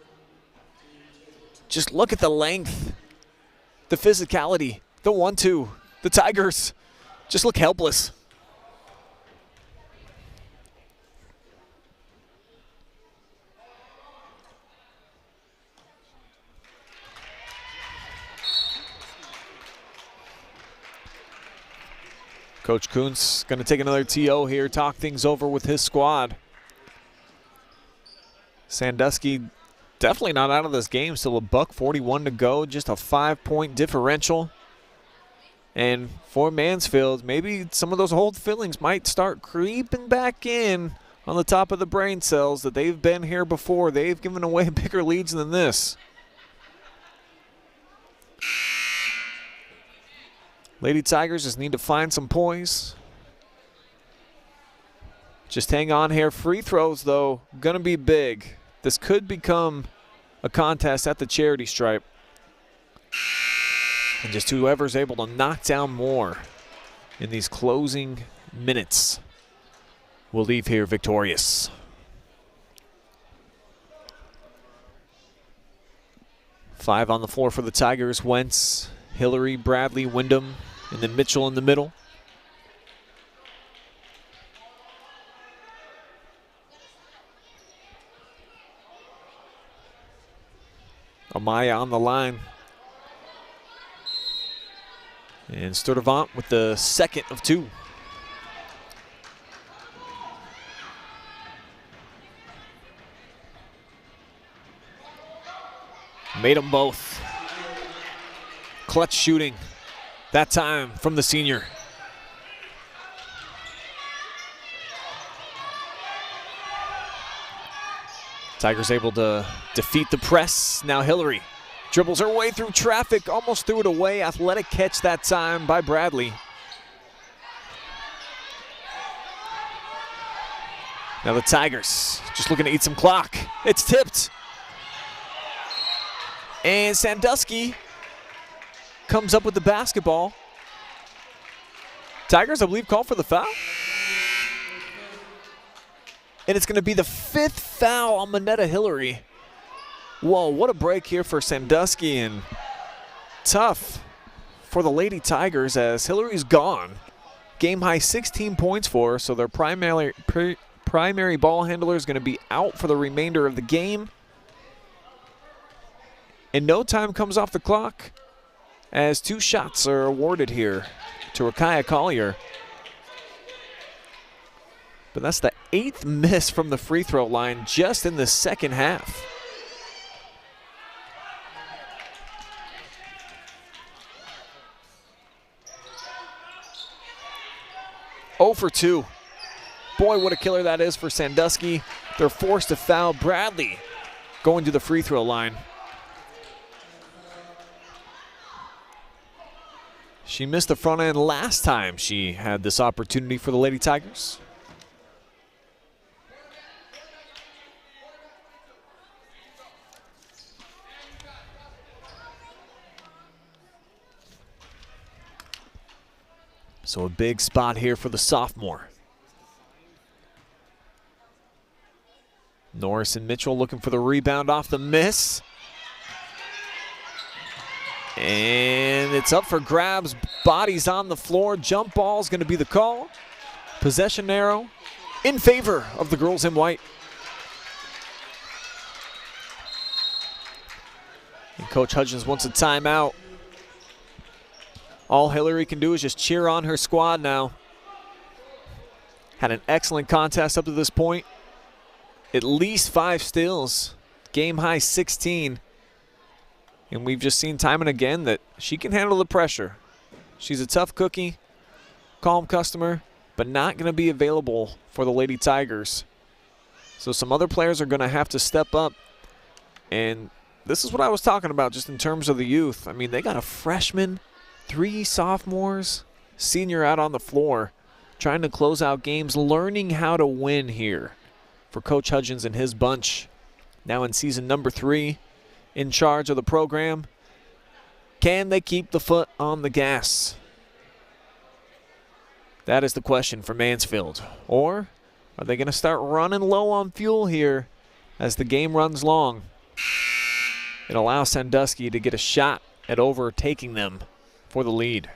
Just look at the length, the physicality, the 1-2. The Tigers just look helpless. Coach Kuntz going to take another TO here, talk things over with his squad. Sandusky definitely not out of this game. Still $1:41 to go, just a 5-point differential. And for Mansfield, maybe some of those old feelings might start creeping back in on the top of the brain cells that they've been here before. They've given away bigger leads than this. Lady Tigers just need to find some poise. Just hang on here. Free throws, though, going to be big. This could become a contest at the charity stripe. And just whoever's able to knock down more in these closing minutes will leave here victorious. Five on the floor for the Tigers. Wentz, Hillary, Bradley, Wyndham, and then Mitchell in the middle. Amaya on the line. And Sturdivant with the second of two. Made them both. Clutch shooting. That time from the senior. Tigers able to defeat the press. Now Hillary dribbles her way through traffic, almost threw it away. Athletic catch that time by Bradley. Now the Tigers just looking to eat some clock. It's tipped. And Sandusky comes up with the basketball. Tigers, I believe, call for the foul. And it's going to be the fifth foul on Manetta Hillary. Whoa, what a break here for Sandusky, and tough for the Lady Tigers as Hillary's gone. Game high 16 points for her, so their primary ball handler is going to be out for the remainder of the game. And no time comes off the clock as 2 shots are awarded here to Rakaya Collier. But that's the 8th miss from the free throw line just in the second half. Oh for 2. Boy, what a killer that is for Sandusky. They're forced to foul. Bradley going to the free throw line. She missed the front end last time she had this opportunity for the Lady Tigers. So a big spot here for the sophomore. Norris and Mitchell looking for the rebound off the miss. And it's up for grabs. Bodies on the floor. Jump ball is going to be the call. Possession arrow in favor of the girls in white. And Coach Hudgens wants a timeout. All Hillary can do is just cheer on her squad now. Had an excellent contest up to this point. At least 5 steals. Game high 16. And we've just seen time and again that she can handle the pressure. She's a tough cookie, calm customer, but not going to be available for the Lady Tigers. So some other players are going to have to step up. And this is what I was talking about just in terms of the youth. I mean, they got a freshman, 3 sophomores, senior out on the floor, trying to close out games, learning how to win here for Coach Hudgens and his bunch. Now in season number 3, in charge of the program. Can they keep the foot on the gas? That is the question for Mansfield. Or are they going to start running low on fuel here as the game runs long? It allows Sandusky to get a shot at overtaking them for the lead.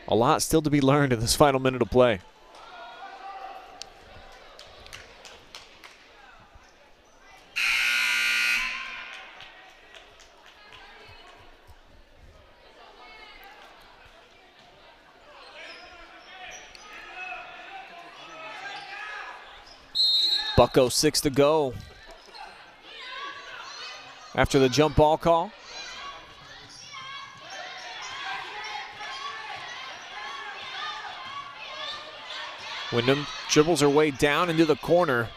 A lot still to be learned in this final minute of play. Bucko 6 to go after the jump ball call. Wyndham dribbles her way down into the corner,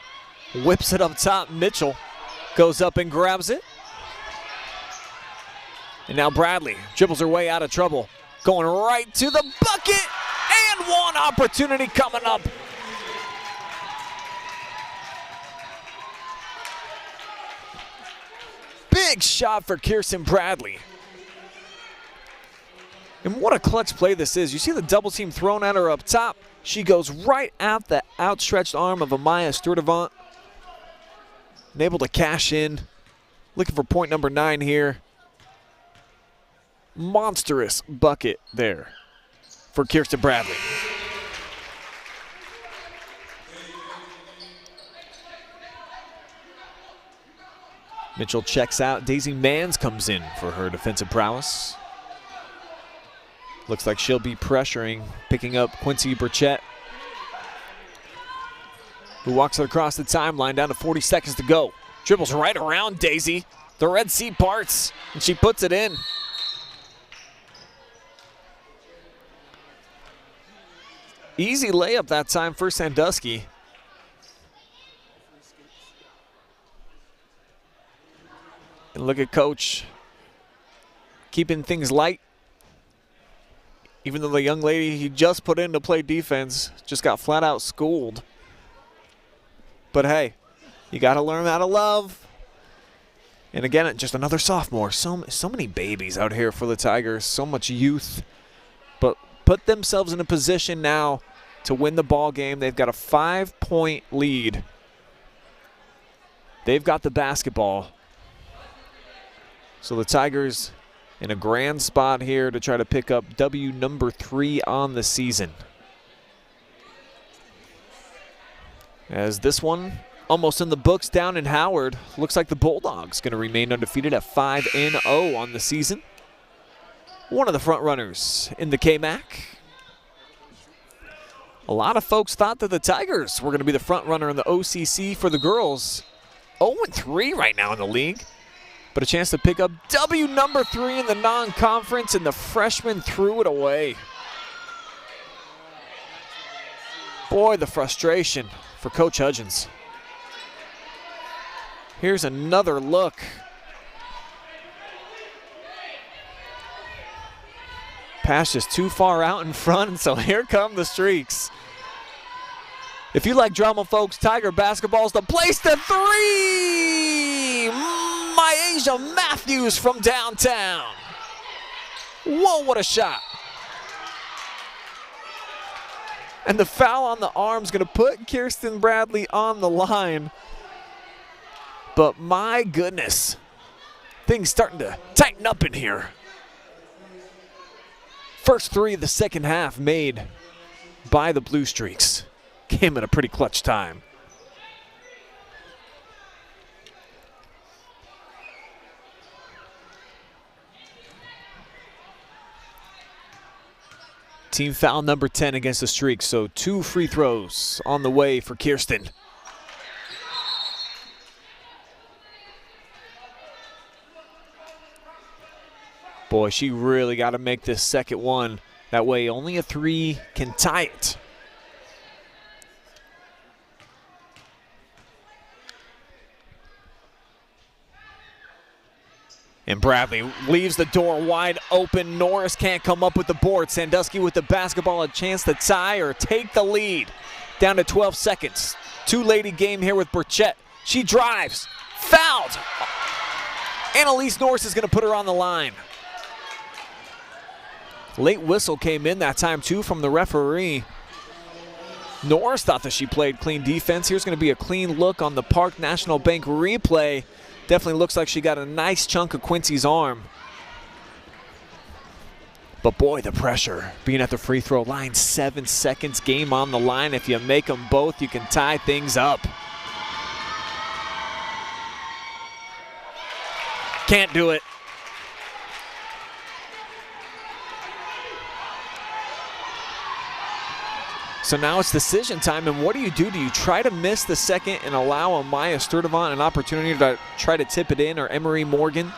whips it up top. Mitchell goes up and grabs it. And now Bradley dribbles her way out of trouble, going right to the bucket, and one opportunity coming up. Big shot for Kirsten Bradley. And what a clutch play this is. You see the double team thrown at her up top. She goes right at the outstretched arm of Amaya Sturdivant. And able to cash in. Looking for point number 9 here. Monstrous bucket there for Kirsten Bradley. Mitchell checks out. Daisy Manns comes in for her defensive prowess. Looks like she'll be pressuring, picking up Quincy Burchett, who walks her across the timeline down to 40 seconds to go. Dribbles right around Daisy. The Red Sea parts, and she puts it in. Easy layup that time for Sandusky. And look at Coach keeping things light. Even though the young lady he just put in to play defense just got flat out schooled. But hey, you got to learn how to love. And again, just another sophomore. So many babies out here for the Tigers. So much youth. But put themselves in a position now to win the ball game. They've got a 5-point lead. They've got the basketball. So the Tigers in a grand spot here to try to pick up W number 3 on the season. As this one almost in the books down in Howard. Looks like the Bulldogs going to remain undefeated at 5-0 on the season. One of the front runners in the KMAC. A lot of folks thought that the Tigers were going to be the front runner in the OCC for the girls. 0-3 right now in the league. But a chance to pick up W number 3 in the non-conference, and the freshmen threw it away. Boy, the frustration for Coach Hudgens. Here's another look. Pass just too far out in front, and so here come the streaks. If you like drama, folks, Tiger basketball's the place to 3! Myasia Matthews from downtown. Whoa, what a shot. And the foul on the arm's going to put Kirsten Bradley on the line. But my goodness, things starting to tighten up in here. First 3 of the second half made by the Blue Streaks. Came at a pretty clutch time. Team foul number 10 against the Streaks, so 2 free throws on the way for Kirsten. Boy, she really got to make this second one. That way only a 3 can tie it. And Bradley leaves the door wide open. Norris can't come up with the board. Sandusky with the basketball, a chance to tie or take the lead. Down to 12 seconds. Two-lady game here with Burchett. She drives. Fouled. Annalise Norris is going to put her on the line. Late whistle came in that time, too, from the referee. Norris thought that she played clean defense. Here's going to be a clean look on the Park National Bank replay. Definitely looks like she got a nice chunk of Quincy's arm. But boy, the pressure being at the free throw line. 7 seconds, game on the line. If you make them both, you can tie things up. Can't do it. So now it's decision time, and what do? Do you try to miss the second and allow Amaya Sturdivant an opportunity to try to tip it in, or Emery Morgan?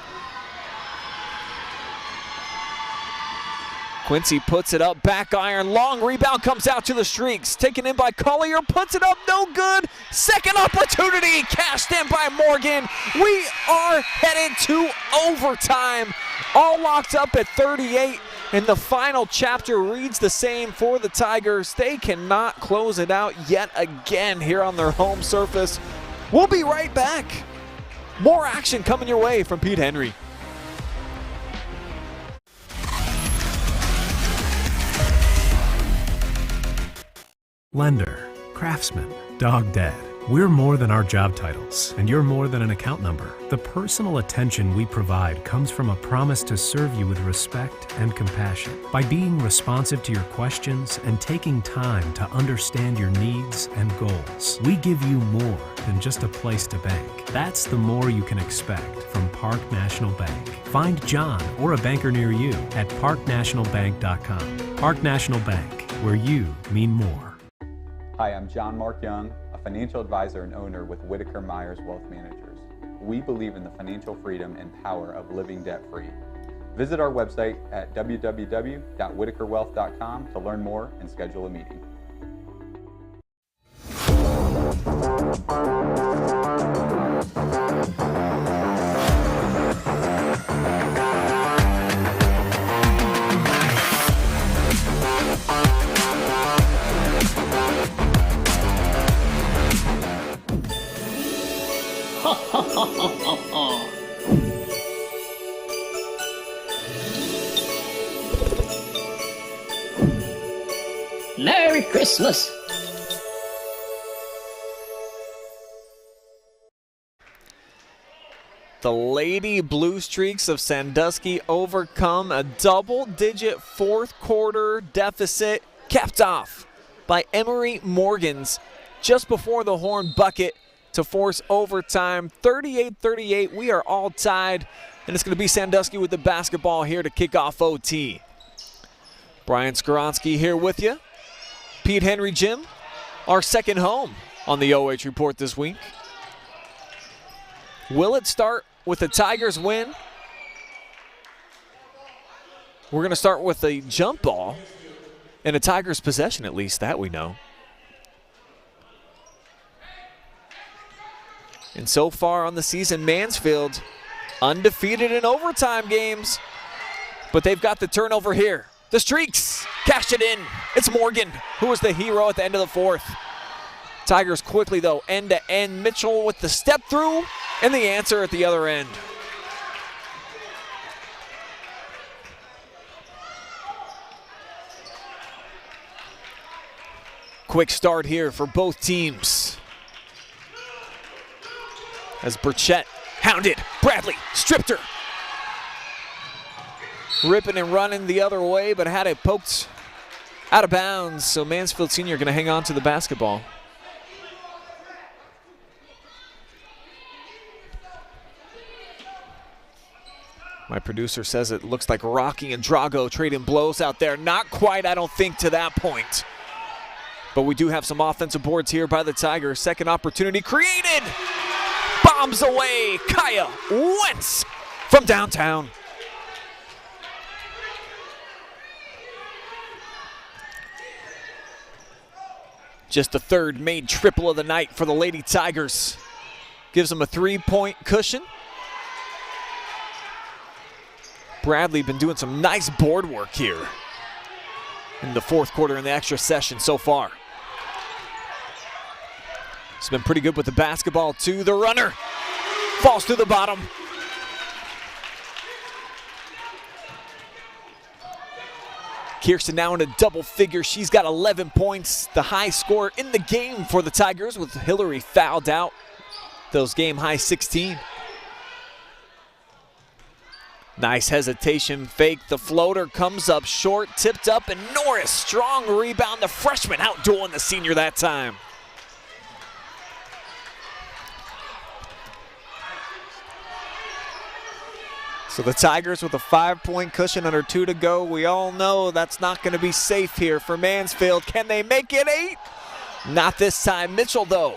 Quincy puts it up, back iron, long rebound comes out to the streaks. Taken in by Collier, puts it up, no good. Second opportunity, cashed in by Morgan. We are headed to overtime. All locked up at 38, and the final chapter reads the same for the Tigers. They cannot close it out yet again here on their home surface. We'll be right back. More action coming your way from Pete Henry. Lender, craftsman, dog dad. We're more than our job titles, and you're more than an account number. The personal attention we provide comes from a promise to serve you with respect and compassion. By being responsive to your questions and taking time to understand your needs and goals, we give you more than just a place to bank. That's the more you can expect from Park National Bank. Find John or a banker near you at parknationalbank.com. Park National Bank, where you mean more. Hi, I'm John Mark Young, a financial advisor and owner with Whitaker-Myers Wealth Managers. We believe in the financial freedom and power of living debt-free. Visit our website at www.whitakerwealth.com to learn more and schedule a meeting. Merry Christmas. The Lady Blue Streaks of Sandusky overcome a double-digit fourth quarter deficit, capped off by Emery Morgan's just before the horn bucket to force overtime. 38-38, we are all tied, and it's going to be Sandusky with the basketball here to kick off OT. Brian Skoronsky here with you. Pete Henry Gym, our second home on the OH Report this week. Will it start with the Tigers win? We're going to start with a jump ball and a Tigers possession, at least that we know. And so far on the season, Mansfield undefeated in overtime games, but they've got the turnover here. The Streaks cashed it in. It's Morgan who was the hero at the end of the fourth. Tigers quickly, though, end-to-end. Mitchell with the step through and the answer at the other end. Quick start here for both teams. As Burchett hounded, Bradley stripped her. Ripping and running the other way, but had it poked out of bounds. So Mansfield Senior going to hang on to the basketball. My producer says it looks like Rocky and Drago trading blows out there. Not quite, I don't think, to that point. But we do have some offensive boards here by the Tigers. Second opportunity created. Bombs away. Kaya Wentz from downtown. Just the third made triple of the night for the Lady Tigers. Gives them a 3-point cushion. Bradley been doing some nice board work here in the fourth quarter in the extra session so far. He's been pretty good with the basketball too. The runner falls to the bottom. Kirsten now in a double figure. She's got 11 points, the high score in the game for the Tigers, with Hillary fouled out. Those game high 16. Nice hesitation fake. The floater comes up short, tipped up, and Norris, strong rebound. The freshman outdueling the senior that time. So the Tigers with a 5-point cushion under 2 to go. We all know that's not going to be safe here for Mansfield. Can they make it 8? Not this time. Mitchell, though.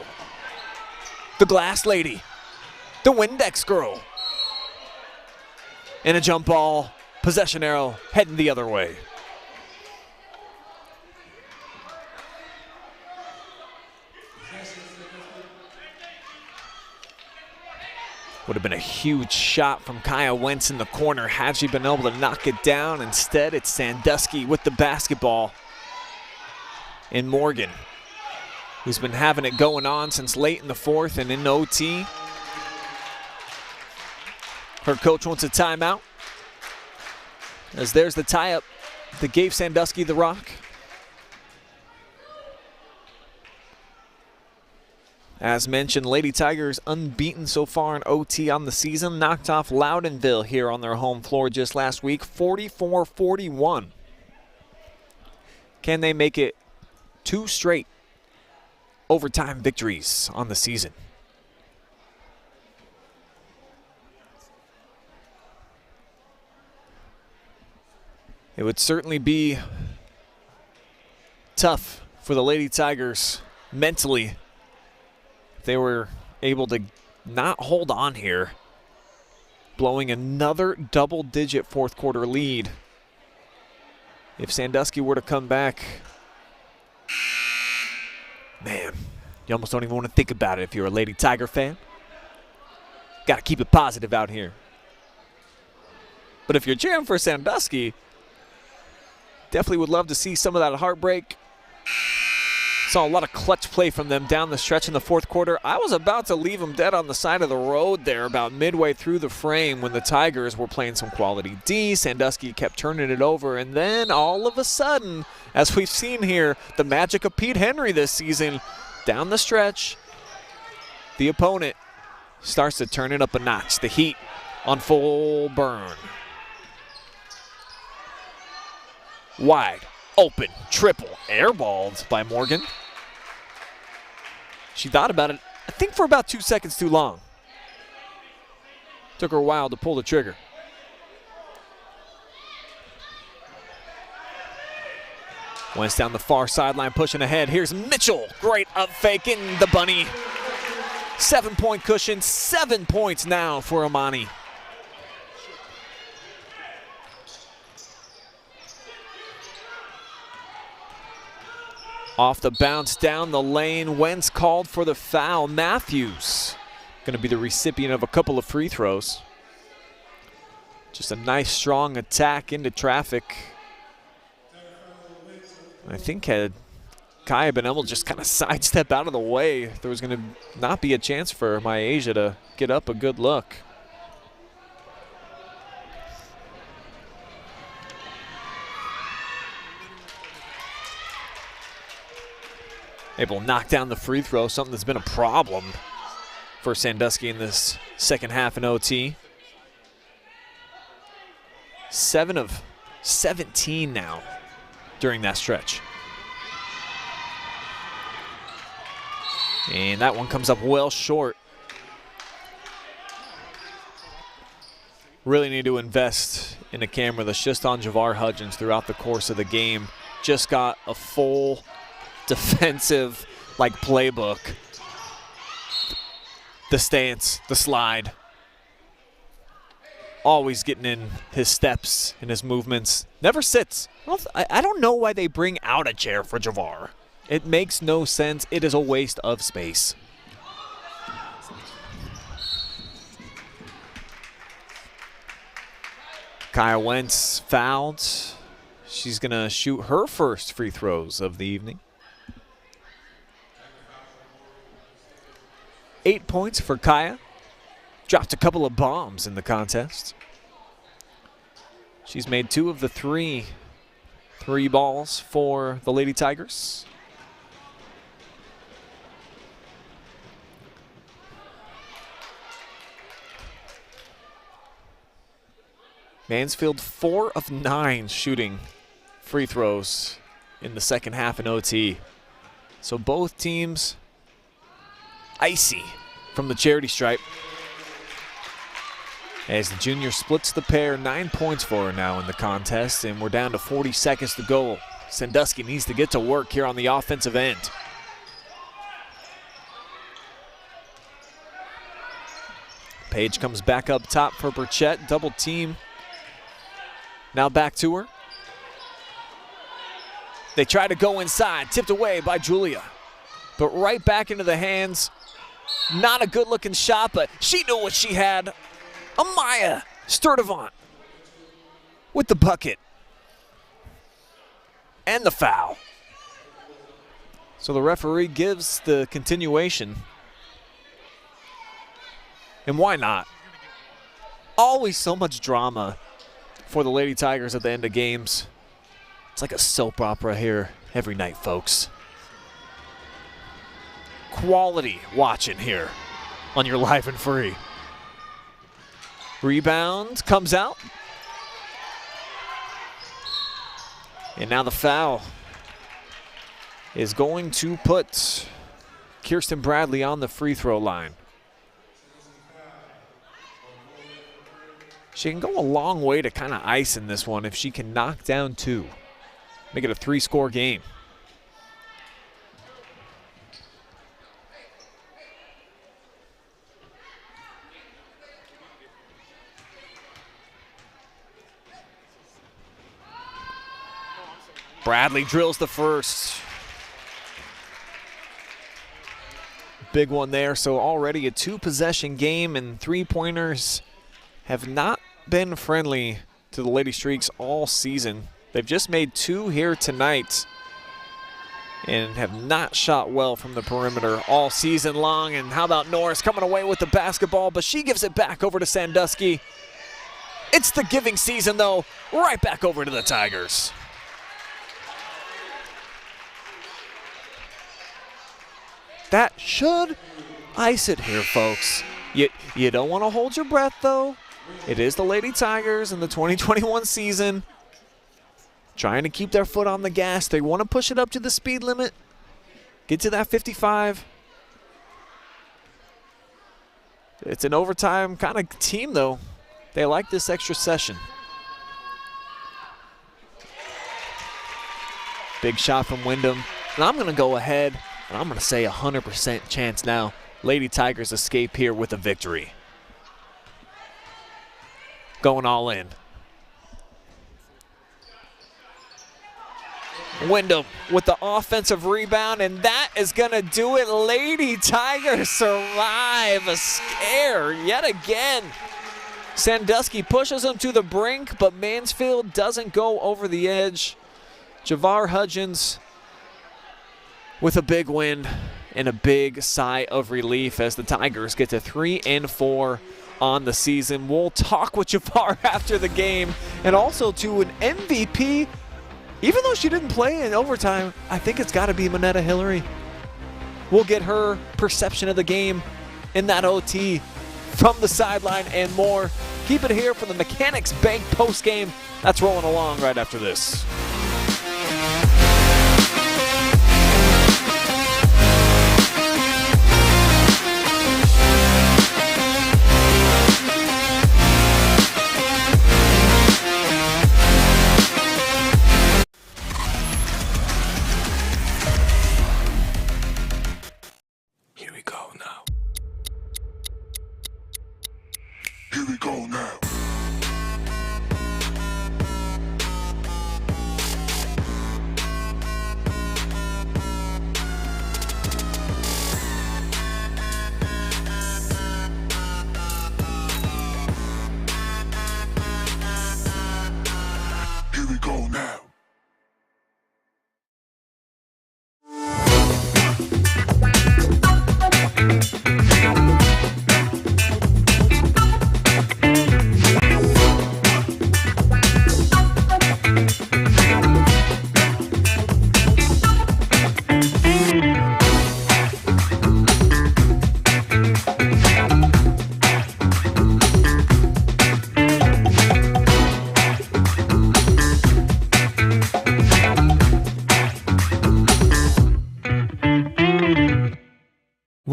The glass lady. The Windex girl. And a jump ball. Possession arrow heading the other way. Would have been a huge shot from Kaya Wentz in the corner had she been able to knock it down. Instead, it's Sandusky with the basketball. And Morgan, who's been having it going on since late in the fourth and in OT. Her coach wants a timeout, as there's the tie-up that gave Sandusky the rock. As mentioned, Lady Tigers unbeaten so far in OT on the season. Knocked off Loudonville here on their home floor just last week, 44-41. Can they make it 2 straight overtime victories on the season? It would certainly be tough for the Lady Tigers mentally. They were able to not hold on here, blowing another double-digit fourth quarter lead. If Sandusky were to come back, man, you almost don't even want to think about it if you're a Lady Tiger fan. Got to keep it positive out here. But if you're cheering for Sandusky, definitely would love to see some of that heartbreak. Saw a lot of clutch play from them down the stretch in the fourth quarter. I was about to leave them dead on the side of the road there about midway through the frame when the Tigers were playing some quality D. Sandusky kept turning it over, and then all of a sudden, as we've seen here, the magic of Pete Henry this season, down the stretch, the opponent starts to turn it up a notch. The Heat on full burn. Wide open triple, airballed by Morgan. She thought about it, I think, for about 2 seconds too long. Took her a while to pull the trigger. Wentz down the far sideline, pushing ahead. Here's Mitchell, great up fake in the bunny. 7-point cushion, 7 points now for Amani. Off the bounce down the lane, Wentz called for the foul. Matthews going to be the recipient of a couple of free throws. Just a nice strong attack into traffic. I think had Kaya been able to just kind of sidestep out of the way, there was going to not be a chance for Myasia to get up a good look. Able to knock down the free throw, something that's been a problem for Sandusky in this second half in OT. 7 of 17 now during that stretch. And that one comes up well short. Really need to invest in a camera that's just on Javar Hudgens throughout the course of the game. Just got a full defensive playbook. The stance, the slide. Always getting in his steps and his movements. Never sits. I don't know why they bring out a chair for Javar. It makes no sense. It is a waste of space. Kaya Wentz fouled. She's going to shoot her first free throws of the evening. 8 points for Kaya. Dropped a couple of bombs in the contest. She's made 2 of the 3 balls for the Lady Tigers. Mansfield 4 of 9 shooting free throws in the second half in OT. So both teams icy from the charity stripe. As the junior splits the pair, 9 points for her now in the contest, and we're down to 40 seconds to go. Sandusky needs to get to work here on the offensive end. Page comes back up top for Burchett, double team. Now back to her. They try to go inside, tipped away by Julia. But right back into the hands. Not a good looking shot, but she knew what she had. Amaya Sturdivant with the bucket. And the foul. So the referee gives the continuation. And why not? Always so much drama for the Lady Tigers at the end of games. It's like a soap opera here every night, folks. Quality watching here on your live and free. Rebound comes out. And now the foul is going to put Kirsten Bradley on the free throw line. She can go a long way to kind of ice in this one if she can knock down 2. Make it a 3-score game. Bradley drills the first. Big one there, so already a 2-possession game, and 3-pointers have not been friendly to the Lady Streaks all season. They've just made 2 here tonight and have not shot well from the perimeter all season long. And how about Norris coming away with the basketball, but she gives it back over to Sandusky. It's the giving season, though. Right back over to the Tigers. That should ice it here, folks. You don't want to hold your breath, though. It is the Lady Tigers in the 2021 season. Trying to keep their foot on the gas. They want to push it up to the speed limit. Get to that 55. It's an overtime kind of team, though. They like this extra session. Big shot from Wyndham. And I'm going to go ahead, and I'm going to say 100% chance now. Lady Tigers escape here with a victory. Going all in. Wyndham with the offensive rebound, and that is going to do it. Lady Tigers survive a scare yet again. Sandusky pushes them to the brink, but Mansfield doesn't go over the edge. Javar Hudgens with a big win and a big sigh of relief as the Tigers get to 3-4 on the season. We'll talk with Javar after the game, and also to an MVP. Even though she didn't play in overtime, I think it's got to be Manetta Hillary. We'll get her perception of the game in that OT from the sideline and more. Keep it here for the Mechanics Bank postgame. That's rolling along right after this. Here we go now. Here we go now.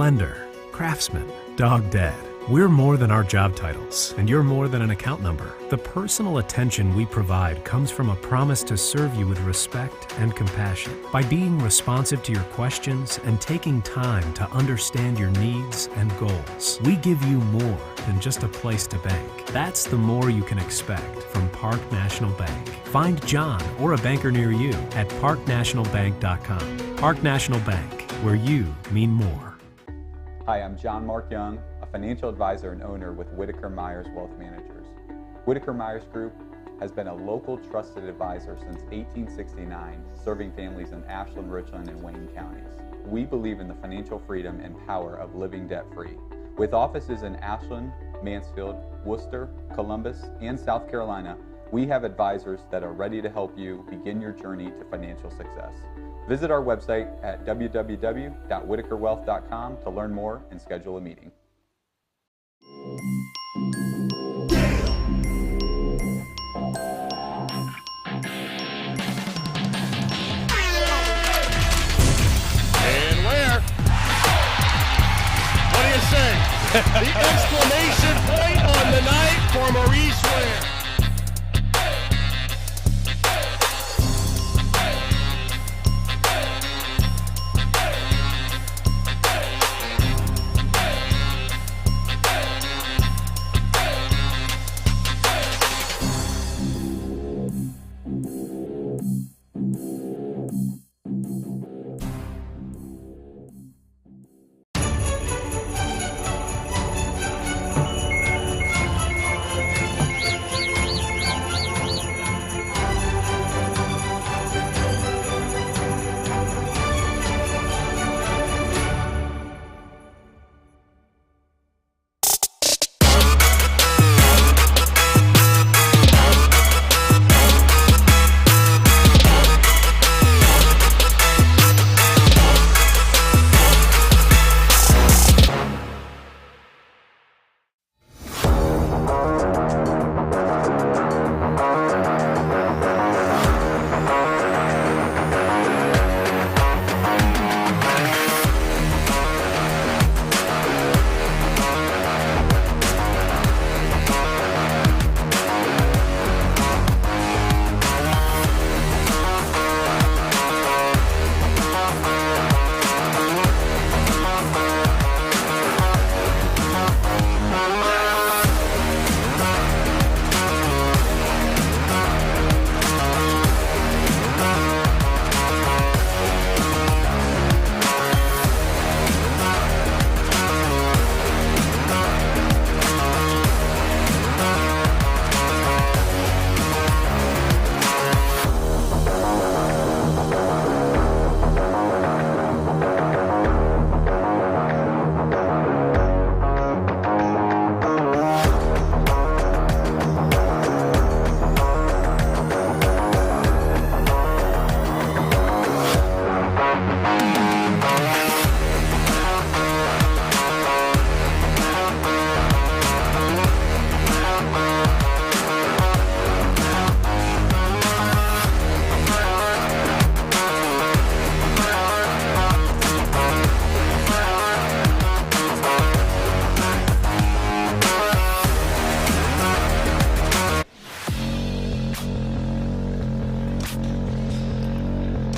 lender, craftsman, dog dad. We're more than our job titles, and you're more than an account number. The personal attention we provide comes from a promise to serve you with respect and compassion. By being responsive to your questions and taking time to understand your needs and goals, we give you more than just a place to bank. That's the more you can expect from Park National Bank. Find John or a banker near you at parknationalbank.com. Park National Bank, where you mean more. Hi, I'm John Mark Young, a financial advisor and owner with Whitaker-Myers Wealth Managers. Whitaker-Myers Group has been a local trusted advisor since 1869, serving families in Ashland, Richland, and Wayne counties. We believe in the financial freedom and power of living debt-free. With offices in Ashland, Mansfield, Worcester, Columbus, and South Carolina, we have advisors that are ready to help you begin your journey to financial success. Visit our website at www.whitakerwealth.com to learn more and schedule a meeting. And where? What do you say? The exclamation point on the night for Maurice Ware.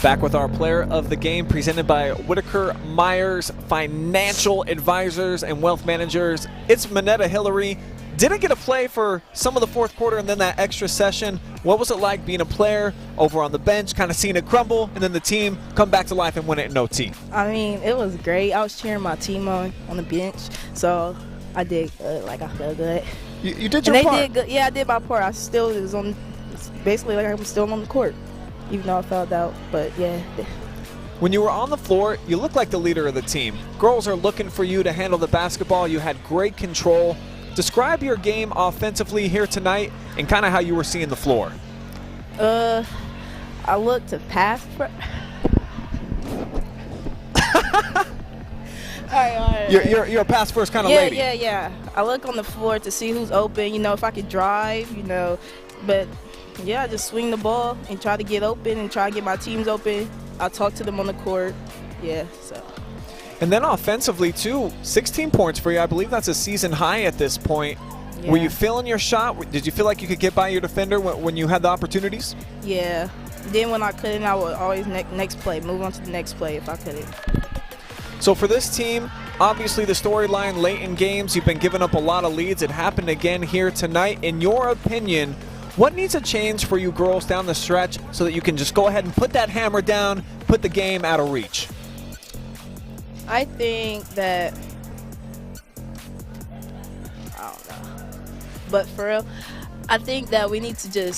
Back with our player of the game, presented by Whitaker-Myers Financial Advisors and Wealth Managers. It's Minetta Hillary. Didn't get a play for some of the fourth quarter and then that extra session. What was it like being a player over on the bench, kind of seeing it crumble, and then the team come back to life and win it in OT? I mean, it was great. I was cheering my team on the bench, so I did good. Like, I felt good. You did your part. They did good. Yeah, I did my part. I still was on, basically like I'm still on the court, even though I fouled out. But yeah. When you were on the floor, you looked like the leader of the team. Girls are looking for you to handle the basketball. You had great control. Describe your game offensively here tonight and kind of how you were seeing the floor. I looked to pass for. All right. You're a pass first kind of lady. Yeah. I look on the floor to see who's open, if I could drive, But, yeah, I just swing the ball and try to get open and try to get my teams open. I talk to them on the court. Yeah, so. And then offensively, too, 16 points for you. I believe that's a season high at this point. Yeah. Were you feeling your shot? Did you feel like you could get by your defender when you had the opportunities? Yeah. Then when I couldn't, I would always next play, move on to the next play if I couldn't. So for this team, obviously the storyline late in games, you've been giving up a lot of leads. It happened again here tonight. In your opinion, what needs to change for you girls down the stretch so that you can just go ahead and put that hammer down, put the game out of reach? I think that, I don't know, but for real, I think that we need to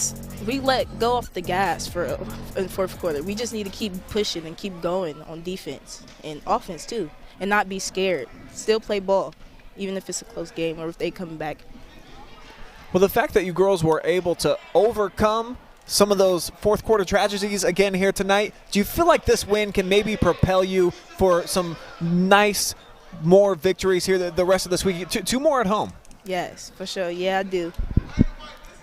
we let go off the gas for real in the fourth quarter. We just need to keep pushing and keep going on defense and offense too, and not be scared. Still play ball, even if it's a close game or if they come back. Well, the fact that you girls were able to overcome some of those fourth quarter tragedies again here tonight, do you feel like this win can maybe propel you for some nice more victories here the rest of this week? Two more at home. Yes, for sure. Yeah, I do.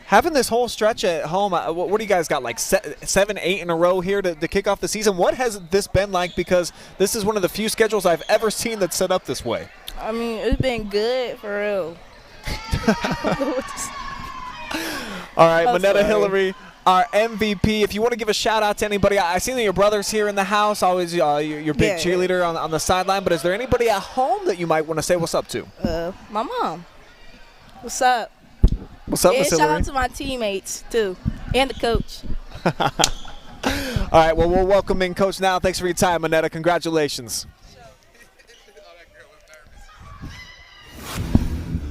Having this whole stretch at home, what do you guys got, like 7, 8 in a row here to kick off the season? What has this been like? Because this is one of the few schedules I've ever seen that's set up this way. I mean, it's been good for real. All right, Monetta sorry. Hillary, our MVP. If you want to give a shout out to anybody, I see that your brother's here in the house, always your big cheerleader on the sideline. But is there anybody at home that you might want to say what's up to? My mom. What's up? What's up, and Miss shout Hillary? out to my teammates too, and the coach. All right, well, we'll welcome in Coach now. Thanks for your time, Monetta. Congratulations.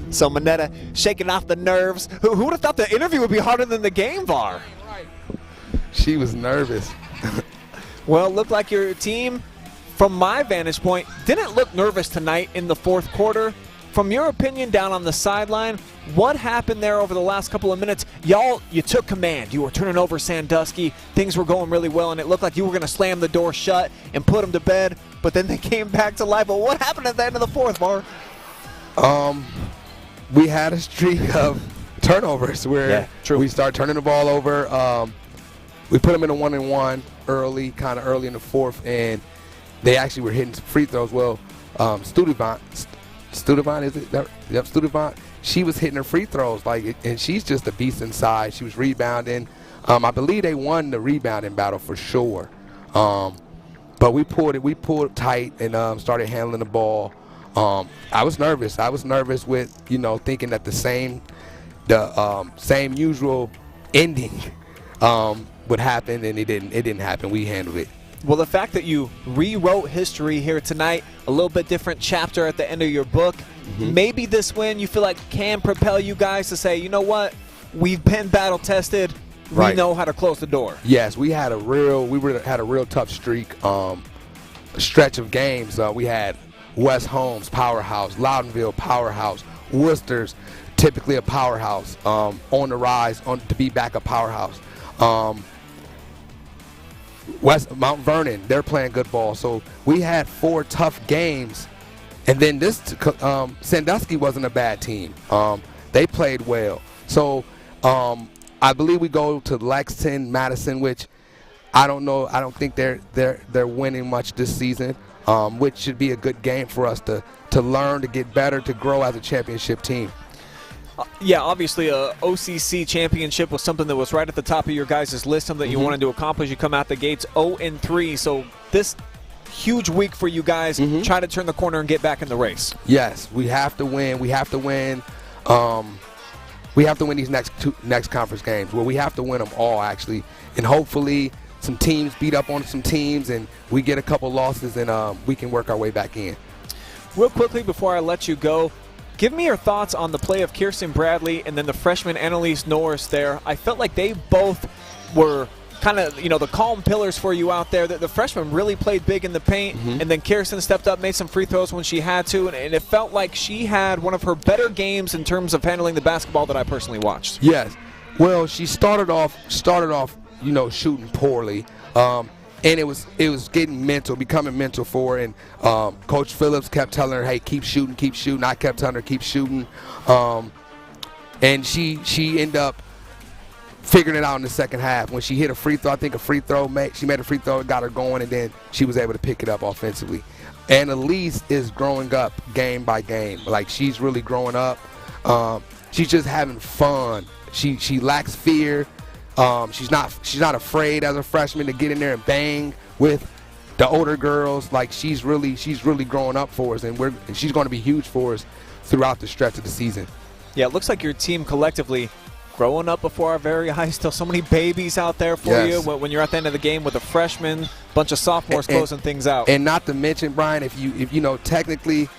So Monetta shaking off the nerves. Who would have thought the interview would be harder than the game, VAR? She was nervous. Well, it looked like your team, from my vantage point, didn't look nervous tonight in the fourth quarter. From your opinion down on the sideline, what happened there over the last couple of minutes? Y'all, you took command. You were turning over Sandusky. Things were going really well, and it looked like you were going to slam the door shut and put them to bed, but then they came back to life. But what happened at the end of the fourth, VAR? We had a streak of turnovers where we start turning the ball over. We put them in a 1-and-1 kind of early in the fourth, and they actually were hitting some free throws. Well, Studevant, is it? Yep, Studevant. She was hitting her free throws, and she's just a beast inside. She was rebounding. I believe they won the rebounding battle for sure. But we pulled tight and started handling the ball. I was nervous. I was nervous with, thinking that the same usual ending would happen, and it didn't happen. We handled it. Well, the fact that you rewrote history here tonight, a little bit different chapter at the end of your book, maybe this win you feel like can propel you guys to say, you know what, we've been battle tested. We know how to close the door. Yes, we had a real tough streak, stretch of games. We had West Holmes, powerhouse, Loudonville, powerhouse, Worcester's typically a powerhouse, on the rise to be back a powerhouse. Mount Vernon, they're playing good ball. So we had 4 tough games. And then Sandusky wasn't a bad team. They played well. So I believe we go to Lexington, Madison, which I don't know. I don't think they're winning much this season, which should be a good game for us to learn, to get better, to grow as a championship team. Yeah, obviously a OCC championship was something that was right at the top of your guys' list, something that you wanted to accomplish. You come out the gates 0-3, so this huge week for you guys, try to turn the corner and get back in the race. Yes, we have to win. We have to win. We have to win these next conference games. Well, we have to win them all, actually, and hopefully some teams beat up on some teams and we get a couple losses and we can work our way back in. Real quickly before I let you go, give me your thoughts on the play of Kirsten Bradley and then the freshman Annalise Norris there. I felt like they both were kind of, the calm pillars for you out there. The freshman really played big in the paint, and then Kirsten stepped up, made some free throws when she had to, and it felt like she had one of her better games in terms of handling the basketball that I personally watched. Yes. Well, she started off, shooting poorly. And it was becoming mental for her. And Coach Phillips kept telling her, hey, keep shooting, keep shooting. I kept telling her, keep shooting. And she ended up figuring it out in the second half. When she hit a free throw, she made a free throw, it got her going, and then she was able to pick it up offensively. Annalise is growing up game by game. Like, she's really growing up. She's just having fun. She lacks fear. She's not afraid as a freshman to get in there and bang with the older girls. Like, she's really growing up for us, and she's going to be huge for us throughout the stretch of the season. Yeah, it looks like your team collectively growing up before our very eyes. Still so many babies out there for you when you're at the end of the game with a freshman, bunch of sophomores closing things out. And not to mention, Brian, if you know, technically,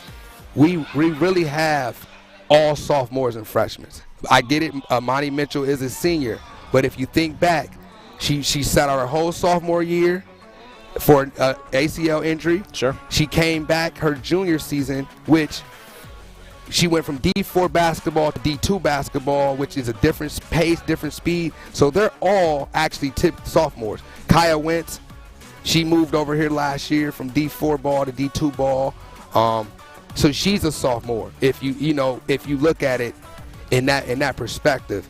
we really have all sophomores and freshmen. I get it. Monty Mitchell is a senior, but if you think back, she sat out her whole sophomore year for an ACL injury. Sure. She came back her junior season, which she went from D4 basketball to D2 basketball, which is a different pace, different speed. So they're all actually tipped sophomores. Kaya Wentz, she moved over here last year from D4 ball to D2 ball. So she's a sophomore. If you look at it in that perspective,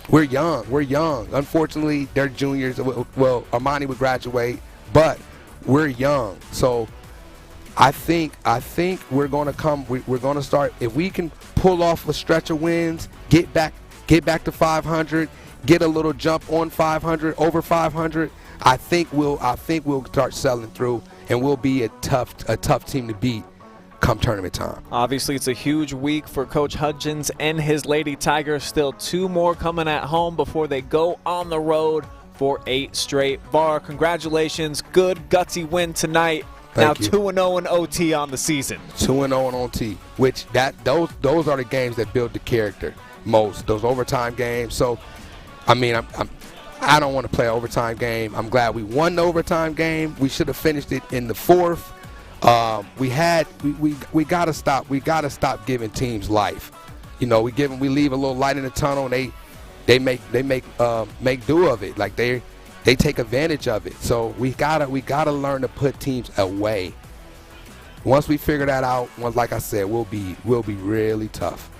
we're young. Unfortunately, they're juniors. Well, Armani would graduate, but we're young. So I think we're going to come. We're going to start. If we can pull off a stretch of wins, get back to 500, get a little jump on 500, over 500. I think we'll start selling through, and we'll be a tough team to beat come tournament time. Obviously, it's a huge week for Coach Hudgens and his Lady Tigers. Still 2 more coming at home before they go on the road for 8 straight. Bar, congratulations. Good, gutsy win tonight. Now 2-0 in OT on the season. 2-0 in OT, which those are the games that build the character most, those overtime games. So, I mean, I don't want to play an overtime game. I'm glad we won the overtime game. We should have finished it in the 4th. We gotta stop. We gotta stop giving teams life. You know, we leave a little light in the tunnel, and they make do of it. Like they take advantage of it. So we gotta learn to put teams away. Once we figure that out, like I said, we'll be really tough.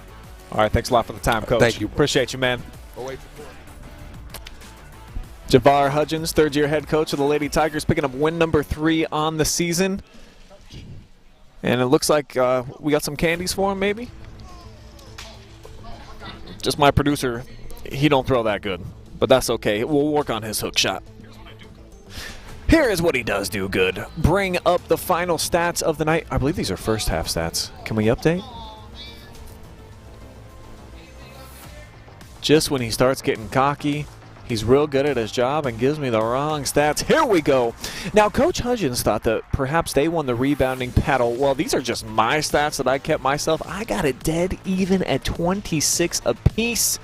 All right, thanks a lot for the time, Coach. Thank you. Appreciate you, man. Javar Hudgens, 3rd-year head coach of the Lady Tigers, picking up win number 3 on the season. And it looks like we got some candies for him, maybe? Just my producer, he don't throw that good. But that's okay. We'll work on his hook shot. Here is what he does do good. Bring up the final stats of the night. I believe these are first half stats. Can we update? Just when he starts getting cocky, he's real good at his job and gives me the wrong stats. Here we go. Now, Coach Hudgens thought that perhaps they won the rebounding battle. Well, these are just my stats that I kept myself. I got it dead even at 26 apiece.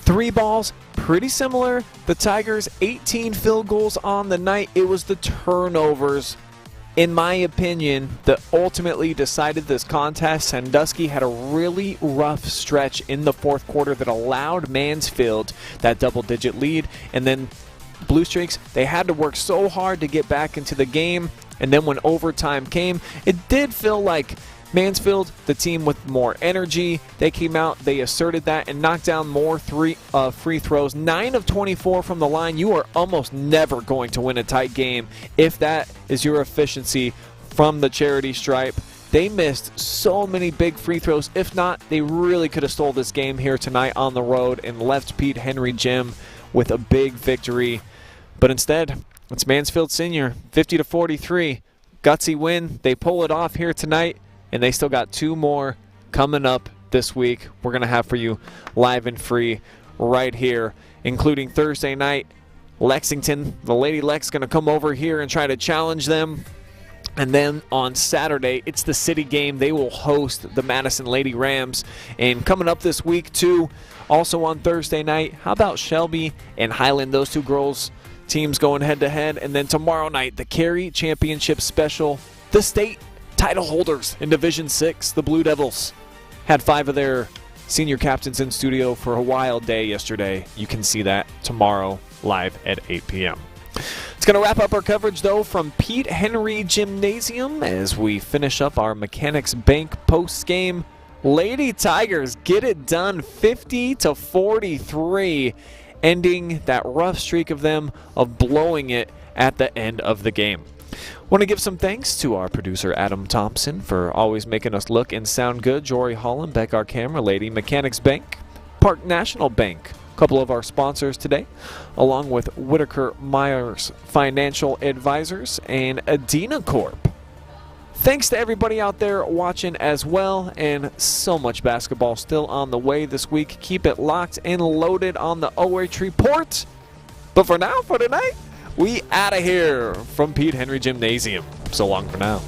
3 balls, pretty similar. The Tigers, 18 field goals on the night. It was the turnovers, in my opinion, that ultimately decided this contest. Sandusky had a really rough stretch in the 4th quarter that allowed Mansfield that double-digit lead. And then Blue Streaks, they had to work so hard to get back into the game. And then when overtime came, it did feel like Mansfield, the team with more energy, they came out, they asserted that, and knocked down more free throws. 9 of 24 from the line. You are almost never going to win a tight game if that is your efficiency from the charity stripe. They missed so many big free throws. If not, they really could have stole this game here tonight on the road and left Pete Henry Gym with a big victory. But instead, it's Mansfield Senior, 50-43. Gutsy win. They pull it off here tonight. And they still got 2 more coming up this week. We're going to have for you live and free right here, including Thursday night. Lexington, the Lady Lex, going to come over here and try to challenge them. And then on Saturday, it's the city game. They will host the Madison Lady Rams. And coming up this week, too, also on Thursday night, how about Shelby and Highland? Those 2 girls teams going head-to-head. And then tomorrow night, the Cary Championship Special, the state title holders in Division 6, the Blue Devils, had 5 of their senior captains in studio for a wild day yesterday. You can see that tomorrow live at 8 p.m. It's going to wrap up our coverage, though, from Pete Henry Gymnasium as we finish up our Mechanics Bank post-game. Lady Tigers get it done 50-43, ending that rough streak of them of blowing it at the end of the game. Want to give some thanks to our producer Adam Thompson for always making us look and sound good. Jory Hollenbeck, our camera lady. Mechanics Bank, Park National Bank, a couple of our sponsors today, along with Whitaker-Myers Financial Advisors and Adena Corp. Thanks to everybody out there watching as well, and so much basketball still on the way this week. Keep it locked and loaded on the OH Report. But for now, for tonight, we out of here from Pete Henry Gymnasium. So long for now.